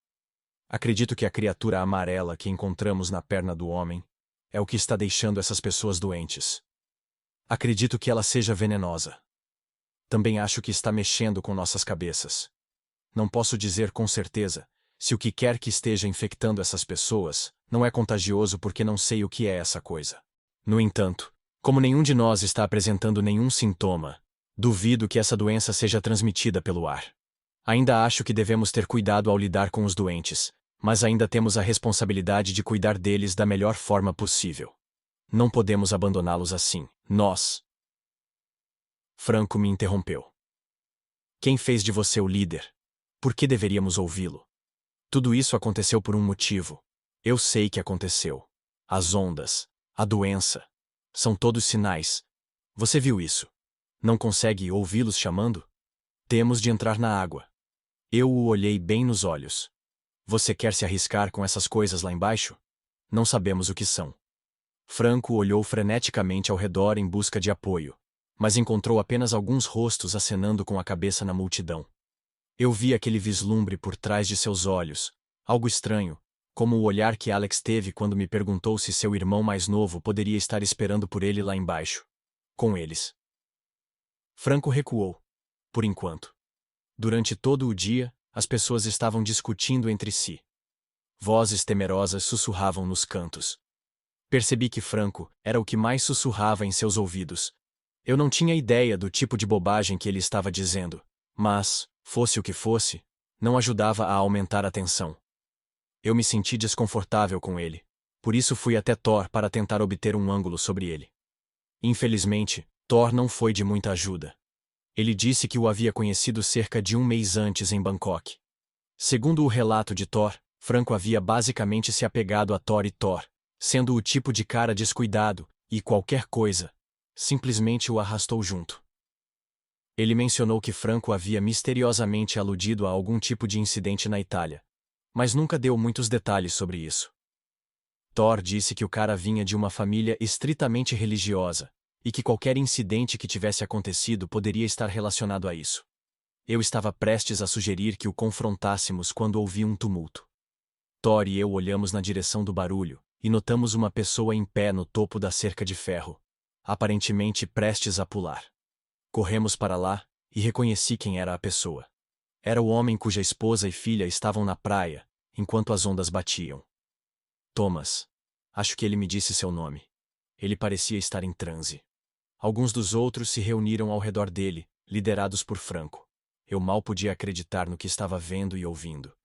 Acredito que a criatura amarela que encontramos na perna do homem é o que está deixando essas pessoas doentes. Acredito que ela seja venenosa. Também acho que está mexendo com nossas cabeças. Não posso dizer com certeza se o que quer que esteja infectando essas pessoas não é contagioso porque não sei o que é essa coisa. No entanto, como nenhum de nós está apresentando nenhum sintoma, duvido que essa doença seja transmitida pelo ar. Ainda acho que devemos ter cuidado ao lidar com os doentes, mas ainda temos a responsabilidade de cuidar deles da melhor forma possível. Não podemos abandoná-los assim. Nós. Franco me interrompeu. Quem fez de você o líder? Por que deveríamos ouvi-lo? Tudo isso aconteceu por um motivo. Eu sei que aconteceu. As ondas, a doença, são todos sinais. Você viu isso? Não consegue ouvi-los chamando? Temos de entrar na água. Eu o olhei bem nos olhos. Você quer se arriscar com essas coisas lá embaixo? Não sabemos o que são. Franco olhou freneticamente ao redor em busca de apoio, mas encontrou apenas alguns rostos acenando com a cabeça na multidão. Eu vi aquele vislumbre por trás de seus olhos, algo estranho, como o olhar que Alex teve quando me perguntou se seu irmão mais novo poderia estar esperando por ele lá embaixo. Com eles. Franco recuou. Por enquanto. Durante todo o dia, as pessoas estavam discutindo entre si. Vozes temerosas sussurravam nos cantos. Percebi que Franco era o que mais sussurrava em seus ouvidos. Eu não tinha ideia do tipo de bobagem que ele estava dizendo, mas, fosse o que fosse, não ajudava a aumentar a tensão. Eu me senti desconfortável com ele, por isso fui até Thor para tentar obter um ângulo sobre ele. Infelizmente, Thor não foi de muita ajuda. Ele disse que o havia conhecido cerca de um mês antes em Bangkok. Segundo o relato de Thor, Franco havia basicamente se apegado a Thor, sendo o tipo de cara descuidado, e qualquer coisa, simplesmente o arrastou junto. Ele mencionou que Franco havia misteriosamente aludido a algum tipo de incidente na Itália, mas nunca deu muitos detalhes sobre isso. Thor disse que o cara vinha de uma família estritamente religiosa, e que qualquer incidente que tivesse acontecido poderia estar relacionado a isso. Eu estava prestes a sugerir que o confrontássemos quando ouvi um tumulto. Thor e eu olhamos na direção do barulho, e notamos uma pessoa em pé no topo da cerca de ferro, aparentemente prestes a pular. Corremos para lá, e reconheci quem era a pessoa. Era o homem cuja esposa e filha estavam na praia, enquanto as ondas batiam. Thomas. Acho que ele me disse seu nome. Ele parecia estar em transe. Alguns dos outros se reuniram ao redor dele, liderados por Franco. Eu mal podia acreditar no que estava vendo e ouvindo.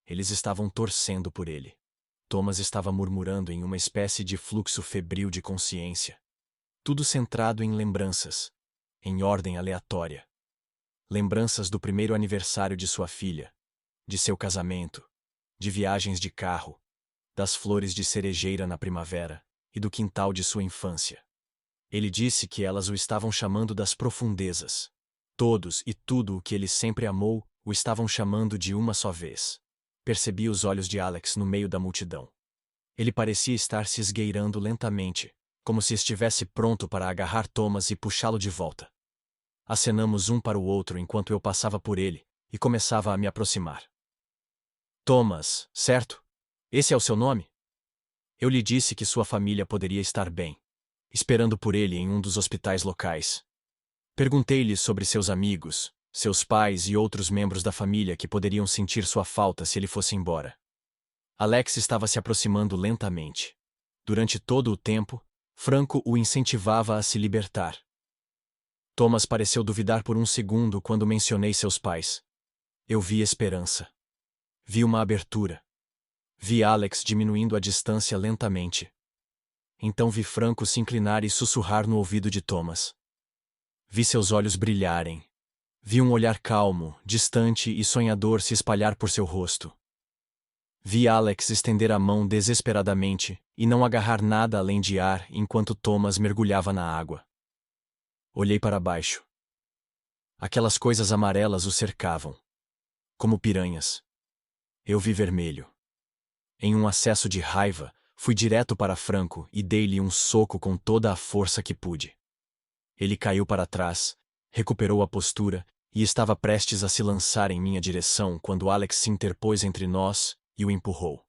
Eles estavam torcendo por ele. Thomas estava murmurando em uma espécie de fluxo febril de consciência. Tudo centrado em lembranças, em ordem aleatória. Lembranças do primeiro aniversário de sua filha, de seu casamento, de viagens de carro, das flores de cerejeira na primavera e do quintal de sua infância. Ele disse que elas o estavam chamando das profundezas. Todos e tudo o que ele sempre amou o estavam chamando de uma só vez. Percebi os olhos de Alex no meio da multidão. Ele parecia estar se esgueirando lentamente, como se estivesse pronto para agarrar Thomas e puxá-lo de volta. Acenamos um para o outro enquanto eu passava por ele, e começava a me aproximar. Thomas, certo? Esse é o seu nome? Eu lhe disse que sua família poderia estar bem, esperando por ele em um dos hospitais locais. Perguntei-lhe sobre seus amigos, seus pais e outros membros da família que poderiam sentir sua falta se ele fosse embora. Alex estava se aproximando lentamente. Durante todo o tempo, Franco o incentivava a se libertar. Thomas pareceu duvidar por um segundo quando mencionei seus pais. Eu vi esperança. Vi uma abertura. Vi Alex diminuindo a distância lentamente. Então vi Franco se inclinar e sussurrar no ouvido de Thomas. Vi seus olhos brilharem. Vi um olhar calmo, distante e sonhador se espalhar por seu rosto. Vi Alex estender a mão desesperadamente e não agarrar nada além de ar enquanto Thomas mergulhava na água. Olhei para baixo. Aquelas coisas amarelas o cercavam, como piranhas. Eu vi vermelho. Em um acesso de raiva, fui direto para Franco e dei-lhe um soco com toda a força que pude. Ele caiu para trás, recuperou a postura e estava prestes a se lançar em minha direção quando Alex se interpôs entre nós e o empurrou.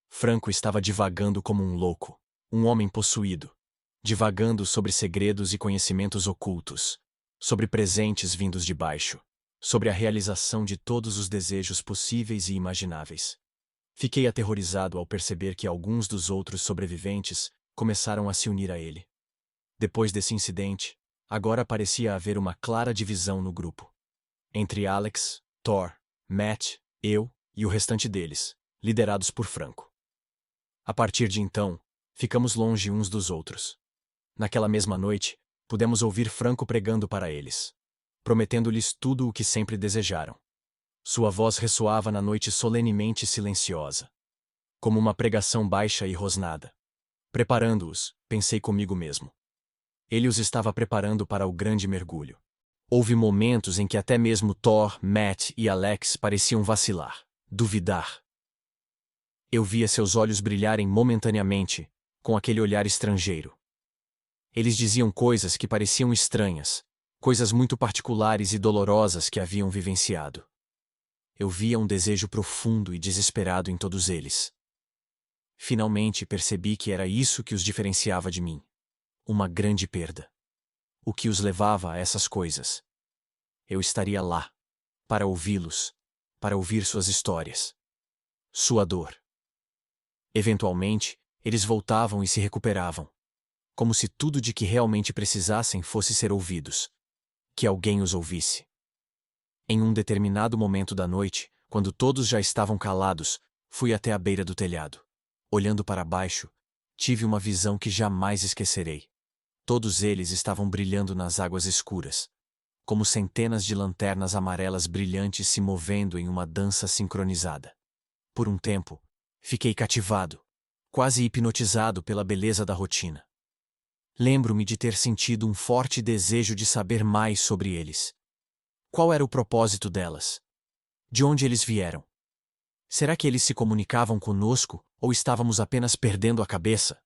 Franco estava divagando como um louco, um homem possuído, divagando sobre segredos e conhecimentos ocultos, sobre presentes vindos de baixo, sobre a realização de todos os desejos possíveis e imagináveis. Fiquei aterrorizado ao perceber que alguns dos outros sobreviventes começaram a se unir a ele. Depois desse incidente, agora parecia haver uma clara divisão no grupo. Entre Alex, Thor, Matt, eu e o restante deles, liderados por Franco. A partir de então, ficamos longe uns dos outros. Naquela mesma noite, pudemos ouvir Franco pregando para eles, prometendo-lhes tudo o que sempre desejaram. Sua voz ressoava na noite solenemente silenciosa, como uma pregação baixa e rosnada. Preparando-os, pensei comigo mesmo. Ele os estava preparando para o grande mergulho. Houve momentos em que até mesmo Thor, Matt e Alex pareciam vacilar, duvidar. Eu via seus olhos brilharem momentaneamente, com aquele olhar estrangeiro. Eles diziam coisas que pareciam estranhas, coisas muito particulares e dolorosas que haviam vivenciado. Eu via um desejo profundo e desesperado em todos eles. Finalmente percebi que era isso que os diferenciava de mim. Uma grande perda. O que os levava a essas coisas? Eu estaria lá, para ouvi-los, para ouvir suas histórias. Sua dor. Eventualmente, eles voltavam e se recuperavam, como se tudo de que realmente precisassem fosse ser ouvidos. Que alguém os ouvisse. Em um determinado momento da noite, quando todos já estavam calados, fui até a beira do telhado. Olhando para baixo, tive uma visão que jamais esquecerei. Todos eles estavam brilhando nas águas escuras, como centenas de lanternas amarelas brilhantes se movendo em uma dança sincronizada. Por um tempo, fiquei cativado, quase hipnotizado pela beleza da rotina. Lembro-me de ter sentido um forte desejo de saber mais sobre eles. Qual era o propósito delas? De onde eles vieram? Será que eles se comunicavam conosco ou estávamos apenas perdendo a cabeça?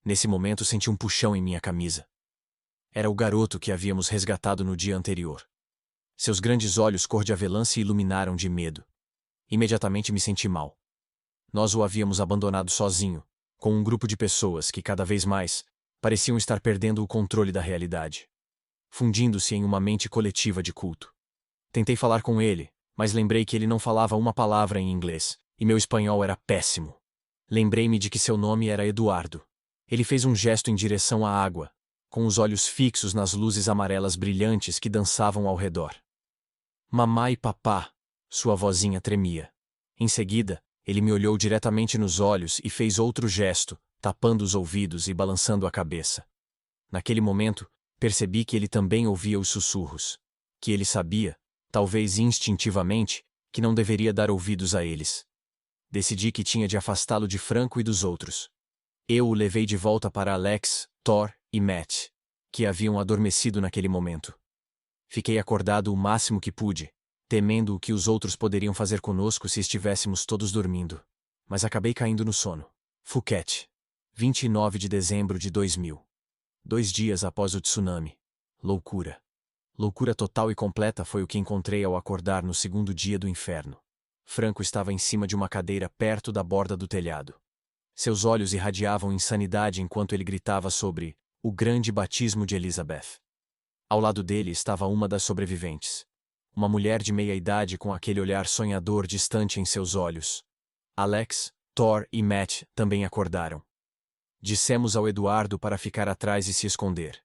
Nesse momento senti um puxão em minha camisa. Era o garoto que havíamos resgatado no dia anterior. Seus grandes olhos cor de avelã se iluminaram de medo. Imediatamente me senti mal. Nós o havíamos abandonado sozinho, com um grupo de pessoas que cada vez mais pareciam estar perdendo o controle da realidade, fundindo-se em uma mente coletiva de culto. Tentei falar com ele, mas lembrei que ele não falava uma palavra em inglês, e meu espanhol era péssimo. Lembrei-me de que seu nome era Eduardo. Ele fez um gesto em direção à água, com os olhos fixos nas luzes amarelas brilhantes que dançavam ao redor. Mamá e papá, sua vozinha tremia. Em seguida, ele me olhou diretamente nos olhos e fez outro gesto, tapando os ouvidos e balançando a cabeça. Naquele momento, percebi que ele também ouvia os sussurros, que ele sabia, talvez instintivamente, que não deveria dar ouvidos a eles. Decidi que tinha de afastá-lo de Franco e dos outros. Eu o levei de volta para Alex, Thor e Matt, que haviam adormecido naquele momento. Fiquei acordado o máximo que pude, temendo o que os outros poderiam fazer conosco se estivéssemos todos dormindo. Mas acabei caindo no sono. Phuket, 29 de dezembro de 2000. 2 dias após o tsunami. Loucura. Loucura total e completa foi o que encontrei ao acordar no segundo dia do inferno. Franco estava em cima de uma cadeira perto da borda do telhado. Seus olhos irradiavam insanidade enquanto ele gritava sobre o grande batismo de Elizabeth. Ao lado dele estava uma das sobreviventes. Uma mulher de meia-idade com aquele olhar sonhador distante em seus olhos. Alex, Thor e Matt também acordaram. Dissemos ao Eduardo para ficar atrás e se esconder.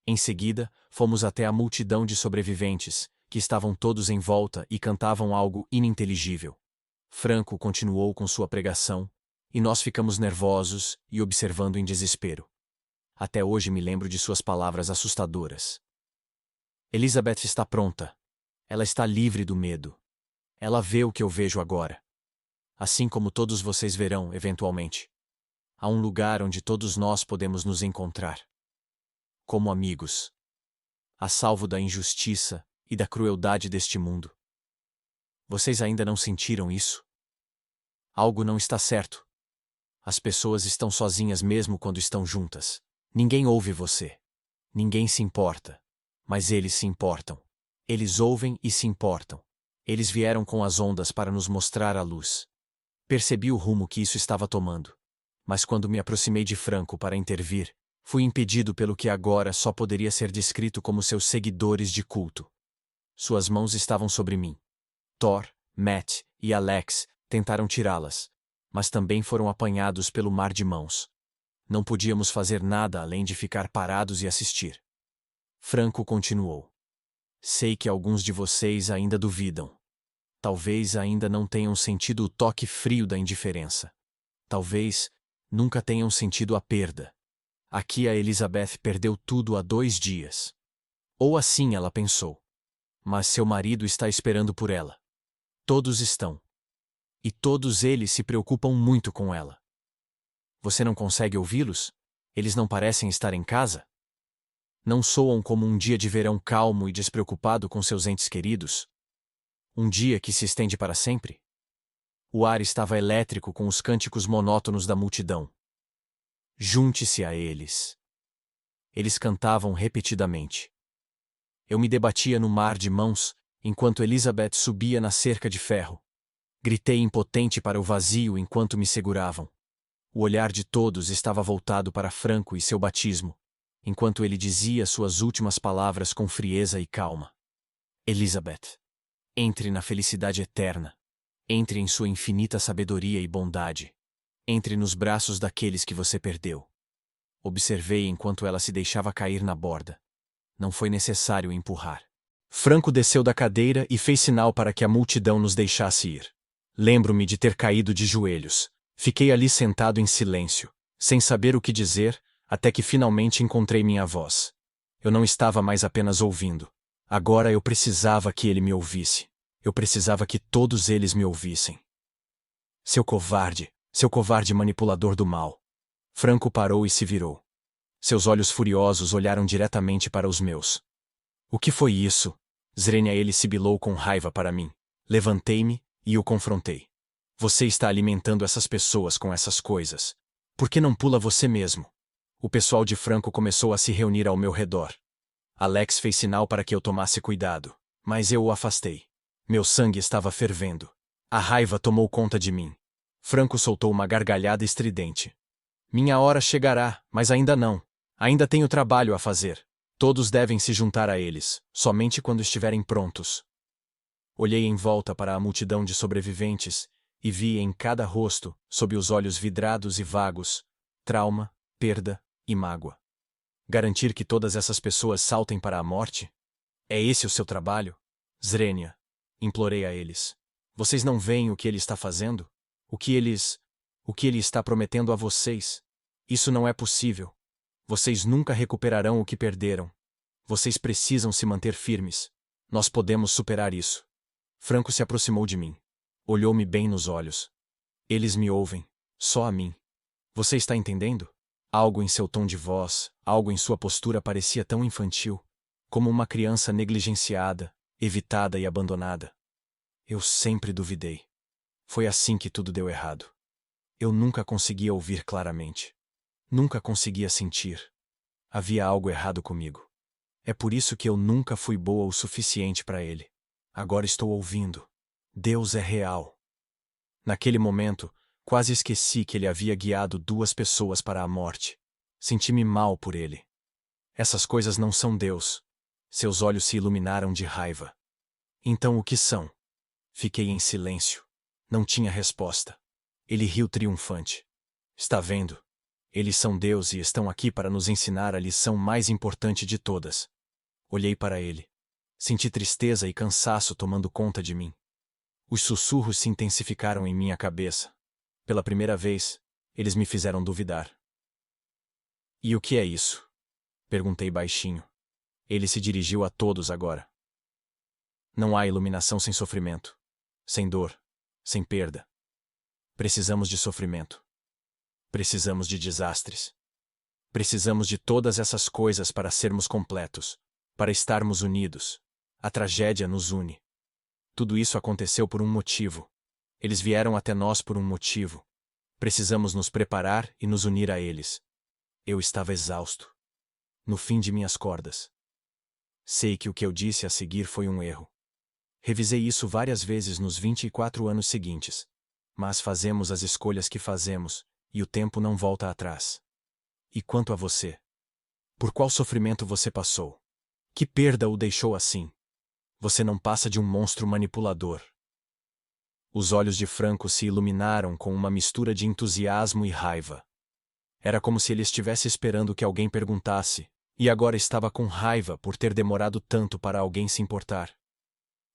Em seguida, fomos até a multidão de sobreviventes, que estavam todos em volta e cantavam algo ininteligível. Franco continuou com sua pregação, e nós ficamos nervosos e observando em desespero. Até hoje me lembro de suas palavras assustadoras. Elizabeth está pronta. Ela está livre do medo. Ela vê o que eu vejo agora. Assim como todos vocês verão, eventualmente. Há um lugar onde todos nós podemos nos encontrar. Como amigos. A salvo da injustiça e da crueldade deste mundo. Vocês ainda não sentiram isso? Algo não está certo. As pessoas estão sozinhas mesmo quando estão juntas. Ninguém ouve você. Ninguém se importa. Mas eles se importam. Eles ouvem e se importam. Eles vieram com as ondas para nos mostrar a luz. Percebi o rumo que isso estava tomando. Mas quando me aproximei de Franco para intervir, fui impedido pelo que agora só poderia ser descrito como seus seguidores de culto. Suas mãos estavam sobre mim. Thor, Matt e Alex tentaram tirá-las, mas também foram apanhados pelo mar de mãos. Não podíamos fazer nada além de ficar parados e assistir. Franco continuou. Sei que alguns de vocês ainda duvidam. Talvez ainda não tenham sentido o toque frio da indiferença. Talvez nunca tenham sentido a perda. Aqui a Elizabeth perdeu tudo há 2 dias. Ou assim ela pensou. Mas seu marido está esperando por ela. Todos estão. E todos eles se preocupam muito com ela. Você não consegue ouvi-los? Eles não parecem estar em casa? Não soam como um dia de verão calmo e despreocupado com seus entes queridos? Um dia que se estende para sempre? O ar estava elétrico com os cânticos monótonos da multidão. Junte-se a eles. Eles cantavam repetidamente. Eu me debatia no mar de mãos, enquanto Elizabeth subia na cerca de ferro. Gritei impotente para o vazio enquanto me seguravam. O olhar de todos estava voltado para Franco e seu batismo, enquanto ele dizia suas últimas palavras com frieza e calma. Elizabeth, entre na felicidade eterna. Entre em sua infinita sabedoria e bondade. Entre nos braços daqueles que você perdeu. Observei enquanto ela se deixava cair na borda. Não foi necessário empurrar. Franco desceu da cadeira e fez sinal para que a multidão nos deixasse ir. Lembro-me de ter caído de joelhos. Fiquei ali sentado em silêncio, sem saber o que dizer, até que finalmente encontrei minha voz. Eu não estava mais apenas ouvindo. Agora eu precisava que ele me ouvisse. Eu precisava que todos eles me ouvissem. Seu covarde manipulador do mal. Franco parou e se virou. Seus olhos furiosos olharam diretamente para os meus. O que foi isso? Zrenia, ele sibilou com raiva para mim. Levantei-me e o confrontei. Você está alimentando essas pessoas com essas coisas. Por que não pula você mesmo? O pessoal de Franco começou a se reunir ao meu redor. Alex fez sinal para que eu tomasse cuidado, mas eu o afastei. Meu sangue estava fervendo. A raiva tomou conta de mim. Franco soltou uma gargalhada estridente. Minha hora chegará, mas ainda não. Ainda tenho trabalho a fazer. Todos devem se juntar a eles, somente quando estiverem prontos. Olhei em volta para a multidão de sobreviventes e vi em cada rosto, sob os olhos vidrados e vagos, trauma, perda e mágoa. Garantir que todas essas pessoas saltem para a morte? É esse o seu trabalho? Zrenia, implorei a eles. Vocês não veem o que ele está fazendo? O que ele está prometendo a vocês? Isso não é possível. Vocês nunca recuperarão o que perderam. Vocês precisam se manter firmes. Nós podemos superar isso. Franco se aproximou de mim. Olhou-me bem nos olhos. Eles me ouvem. Só a mim. Você está entendendo? Algo em seu tom de voz, algo em sua postura parecia tão infantil, como uma criança negligenciada, evitada e abandonada. Eu sempre duvidei. Foi assim que tudo deu errado. Eu nunca conseguia ouvir claramente. Nunca conseguia sentir. Havia algo errado comigo. É por isso que eu nunca fui boa o suficiente para ele. Agora estou ouvindo. Deus é real. Naquele momento, quase esqueci que ele havia guiado 2 pessoas para a morte. Senti-me mal por ele. Essas coisas não são Deus. Seus olhos se iluminaram de raiva. Então o que são? Fiquei em silêncio. Não tinha resposta. Ele riu triunfante. Está vendo? Eles são Deus e estão aqui para nos ensinar a lição mais importante de todas. Olhei para ele. Senti tristeza e cansaço tomando conta de mim. Os sussurros se intensificaram em minha cabeça. Pela primeira vez, Eles me fizeram duvidar. E o que é isso? Perguntei baixinho. Ele se dirigiu a todos agora. Não há iluminação sem sofrimento, sem dor, sem perda. Precisamos de sofrimento. Precisamos de desastres. Precisamos de todas essas coisas para sermos completos, para estarmos unidos. A tragédia nos une. Tudo isso aconteceu por um motivo. Eles vieram até nós por um motivo. Precisamos nos preparar e nos unir a eles. Eu estava exausto. No fim de minhas cordas. Sei que o que eu disse a seguir foi um erro. Revisei isso várias vezes nos 24 anos seguintes. Mas fazemos as escolhas que fazemos, e o tempo não volta atrás. E quanto a você? Por qual sofrimento você passou? Que perda o deixou assim? Você não passa de um monstro manipulador. Os olhos de Franco se iluminaram com uma mistura de entusiasmo e raiva. Era como se ele estivesse esperando que alguém perguntasse, e agora estava com raiva por ter demorado tanto para alguém se importar.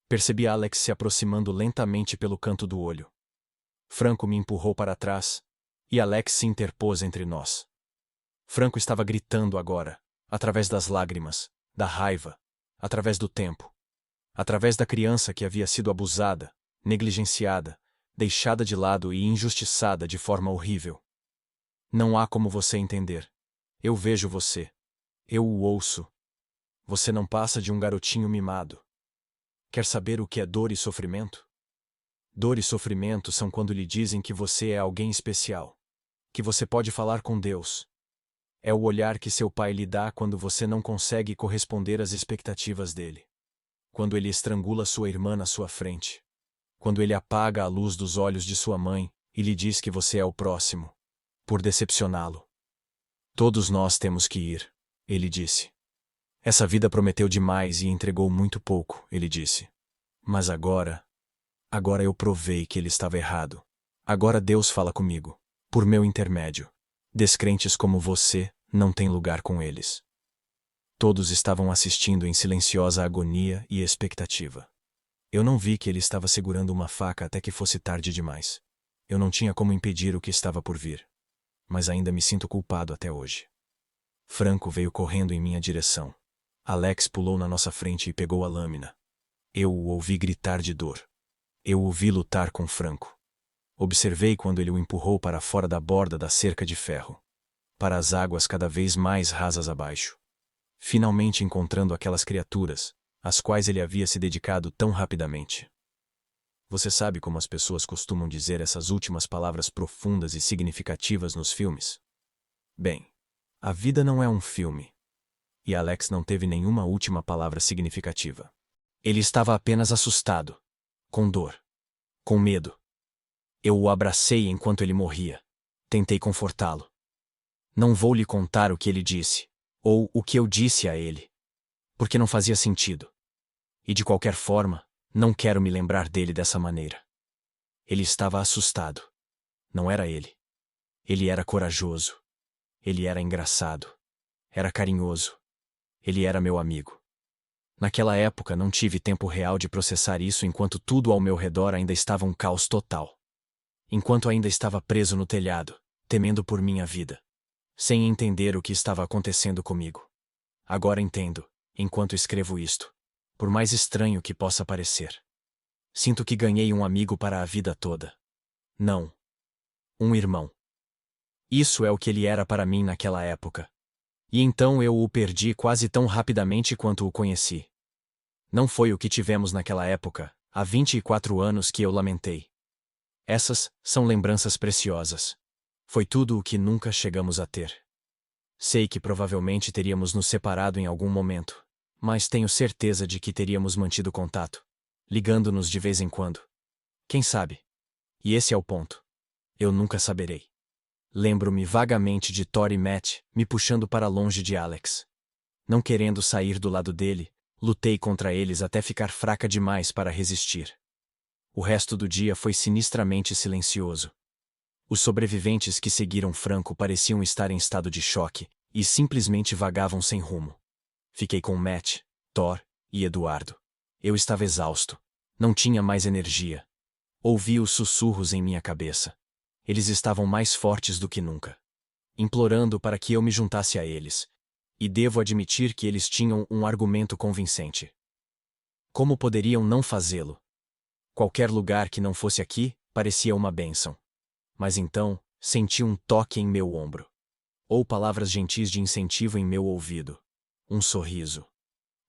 Percebi Alex se aproximando lentamente pelo canto do olho. Franco me empurrou para trás, e Alex se interpôs entre nós. Franco estava gritando agora, através das lágrimas, da raiva, através do tempo. Através da criança que havia sido abusada, negligenciada, deixada de lado e injustiçada de forma horrível. Não há como você entender. Eu vejo você. Eu o ouço. Você não passa de um garotinho mimado. Quer saber o que é dor e sofrimento? Dor e sofrimento são quando lhe dizem que você é alguém especial. Que você pode falar com Deus. É o olhar que seu pai lhe dá quando você não consegue corresponder às expectativas dele. Quando ele estrangula sua irmã na sua frente. Quando ele apaga a luz dos olhos de sua mãe e lhe diz que você é o próximo. Por decepcioná-lo. Todos nós temos que ir, ele disse. Essa vida prometeu demais e entregou muito pouco, ele disse. Mas agora eu provei que ele estava errado. Agora Deus fala comigo, por meu intermédio. Descrentes como você não têm lugar com eles. Todos estavam assistindo em silenciosa agonia e expectativa. Eu não vi que ele estava segurando uma faca até que fosse tarde demais. Eu não tinha como impedir o que estava por vir. Mas ainda me sinto culpado até hoje. Franco veio correndo em minha direção. Alex pulou na nossa frente e pegou a lâmina. Eu o ouvi gritar de dor. Eu o vi lutar com Franco. Observei quando ele o empurrou para fora da borda da cerca de ferro. Para as águas cada vez mais rasas abaixo. Finalmente encontrando aquelas criaturas, às quais ele havia se dedicado tão rapidamente. Você sabe como as pessoas costumam dizer essas últimas palavras profundas e significativas nos filmes? Bem, a vida não é um filme. E Alex não teve nenhuma última palavra significativa. Ele estava apenas assustado, com dor, com medo. Eu o abracei enquanto ele morria. Tentei confortá-lo. Não vou lhe contar o que ele disse, ou o que eu disse a ele, porque não fazia sentido. E de qualquer forma, não quero me lembrar dele dessa maneira. Ele estava assustado. Não era ele. Ele era corajoso. Ele era engraçado. Era carinhoso. Ele era meu amigo. Naquela época não tive tempo real de processar isso enquanto tudo ao meu redor ainda estava um caos total. Enquanto ainda estava preso no telhado, temendo por minha vida. Sem entender o que estava acontecendo comigo. Agora entendo, enquanto escrevo isto. Por mais estranho que possa parecer. Sinto que ganhei um amigo para a vida toda. Não. Um irmão. Isso é o que ele era para mim naquela época. E então eu o perdi quase tão rapidamente quanto o conheci. Não foi o que tivemos naquela época, há 24 anos que eu lamentei. Essas são lembranças preciosas. Foi tudo o que nunca chegamos a ter. Sei que provavelmente teríamos nos separado em algum momento, mas tenho certeza de que teríamos mantido contato, ligando-nos de vez em quando. Quem sabe? E esse é o ponto. Eu nunca saberei. Lembro-me vagamente de Thor e Matt me puxando para longe de Alex. Não querendo sair do lado dele, lutei contra eles até ficar fraca demais para resistir. O resto do dia foi sinistramente silencioso. Os sobreviventes que seguiram Franco pareciam estar em estado de choque e simplesmente vagavam sem rumo. Fiquei com Matt, Thor e Eduardo. Eu estava exausto. Não tinha mais energia. Ouvi os sussurros em minha cabeça. Eles estavam mais fortes do que nunca, implorando para que eu me juntasse a eles. E devo admitir que eles tinham um argumento convincente. Como poderiam não fazê-lo? Qualquer lugar que não fosse aqui parecia uma bênção. Mas então, senti um toque em meu ombro. Ou palavras gentis de incentivo em meu ouvido. Um sorriso.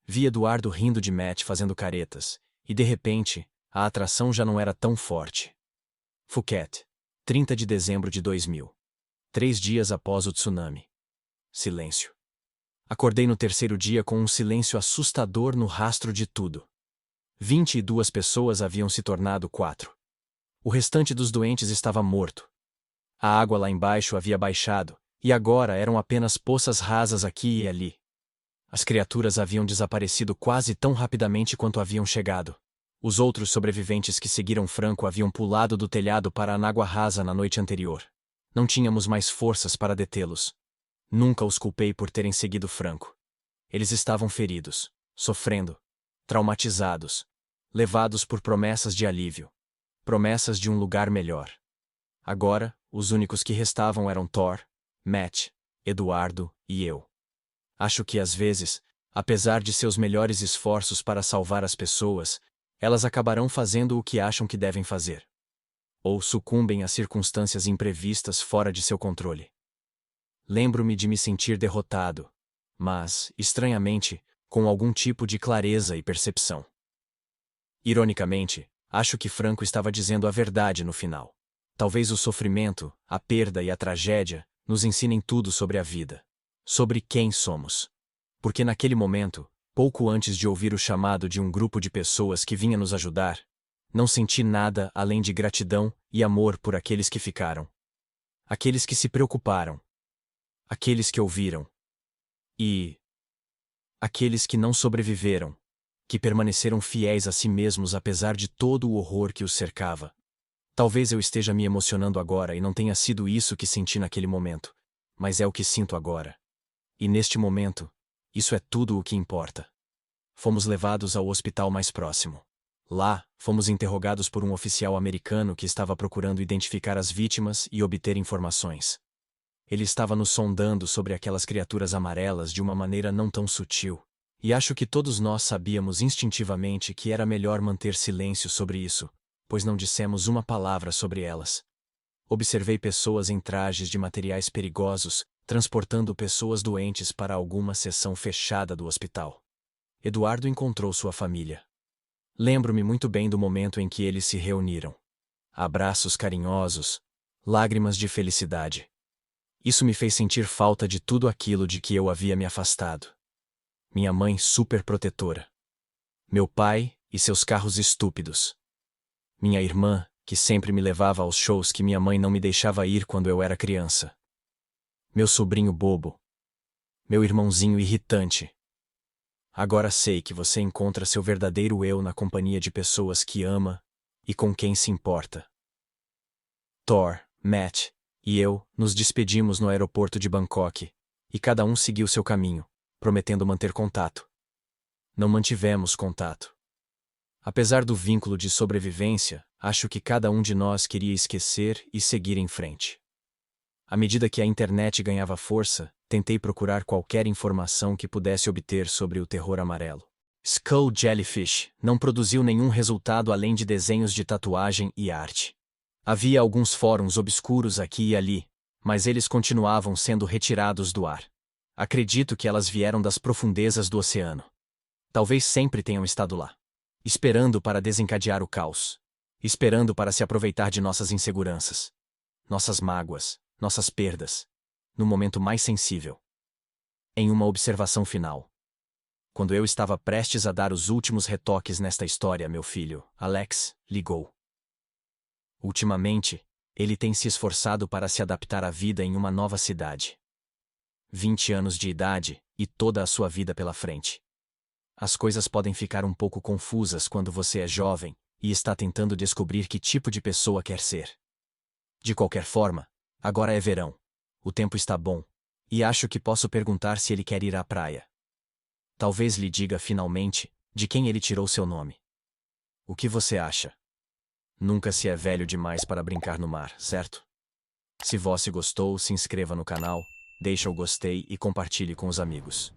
Vi Eduardo rindo de Matt fazendo caretas, e de repente, a atração já não era tão forte. Phuket, 30 de dezembro de 2000. 3 dias após o tsunami. Silêncio. Acordei no terceiro dia com um silêncio assustador no rastro de tudo. 22 pessoas haviam se tornado 4. O restante dos doentes estava morto. A água lá embaixo havia baixado, e agora eram apenas poças rasas aqui e ali. As criaturas haviam desaparecido quase tão rapidamente quanto haviam chegado. Os outros sobreviventes que seguiram Franco haviam pulado do telhado para a água rasa na noite anterior. Não tínhamos mais forças para detê-los. Nunca os culpei por terem seguido Franco. Eles estavam feridos, sofrendo, traumatizados, levados por promessas de alívio, promessas de um lugar melhor. Agora, os únicos que restavam eram Thor, Matt, Eduardo e eu. Acho que às vezes, apesar de seus melhores esforços para salvar as pessoas, elas acabarão fazendo o que acham que devem fazer. Ou sucumbem a circunstâncias imprevistas fora de seu controle. Lembro-me de me sentir derrotado, mas, estranhamente, com algum tipo de clareza e percepção. Ironicamente, acho que Franco estava dizendo a verdade no final. Talvez o sofrimento, a perda e a tragédia nos ensinem tudo sobre a vida. Sobre quem somos. Porque naquele momento, pouco antes de ouvir o chamado de um grupo de pessoas que vinha nos ajudar, não senti nada além de gratidão e amor por aqueles que ficaram. Aqueles que se preocuparam. Aqueles que ouviram. E aqueles que não sobreviveram, que permaneceram fiéis a si mesmos apesar de todo o horror que os cercava. Talvez eu esteja me emocionando agora e não tenha sido isso que senti naquele momento, mas é o que sinto agora. E neste momento, isso é tudo o que importa. Fomos levados ao hospital mais próximo. Lá, fomos interrogados por um oficial americano que estava procurando identificar as vítimas e obter informações. Ele estava nos sondando sobre aquelas criaturas amarelas de uma maneira não tão sutil, e acho que todos nós sabíamos instintivamente que era melhor manter silêncio sobre isso, pois não dissemos uma palavra sobre elas. Observei pessoas em trajes de materiais perigosos, transportando pessoas doentes para alguma seção fechada do hospital. Eduardo encontrou sua família. Lembro-me muito bem do momento em que eles se reuniram. Abraços carinhosos, lágrimas de felicidade. Isso me fez sentir falta de tudo aquilo de que eu havia me afastado. Minha mãe super protetora. Meu pai e seus carros estúpidos. Minha irmã, que sempre me levava aos shows que minha mãe não me deixava ir quando eu era criança. Meu sobrinho bobo. Meu irmãozinho irritante. Agora sei que você encontra seu verdadeiro eu na companhia de pessoas que ama e com quem se importa. Thor, Matt e eu nos despedimos no aeroporto de Bangkok, e cada um seguiu seu caminho, prometendo manter contato. Não mantivemos contato. Apesar do vínculo de sobrevivência, acho que cada um de nós queria esquecer e seguir em frente. À medida que a internet ganhava força, tentei procurar qualquer informação que pudesse obter sobre o terror amarelo. Skull Jellyfish não produziu nenhum resultado além de desenhos de tatuagem e arte. Havia alguns fóruns obscuros aqui e ali, mas eles continuavam sendo retirados do ar. Acredito que elas vieram das profundezas do oceano. Talvez sempre tenham estado lá, esperando para desencadear o caos, esperando para se aproveitar de nossas inseguranças, nossas mágoas, nossas perdas, no momento mais sensível. Em uma observação final. Quando eu estava prestes a dar os últimos retoques nesta história, meu filho, Alex, ligou. Ultimamente, ele tem se esforçado para se adaptar à vida em uma nova cidade. 20 anos de idade e toda a sua vida pela frente. As coisas podem ficar um pouco confusas quando você é jovem e está tentando descobrir que tipo de pessoa quer ser. De qualquer forma, agora é verão. O tempo está bom, e acho que posso perguntar se ele quer ir à praia. Talvez lhe diga finalmente de quem ele tirou seu nome. O que você acha? Nunca se é velho demais para brincar no mar, certo? Se você gostou, se inscreva no canal, deixa o gostei e compartilhe com os amigos.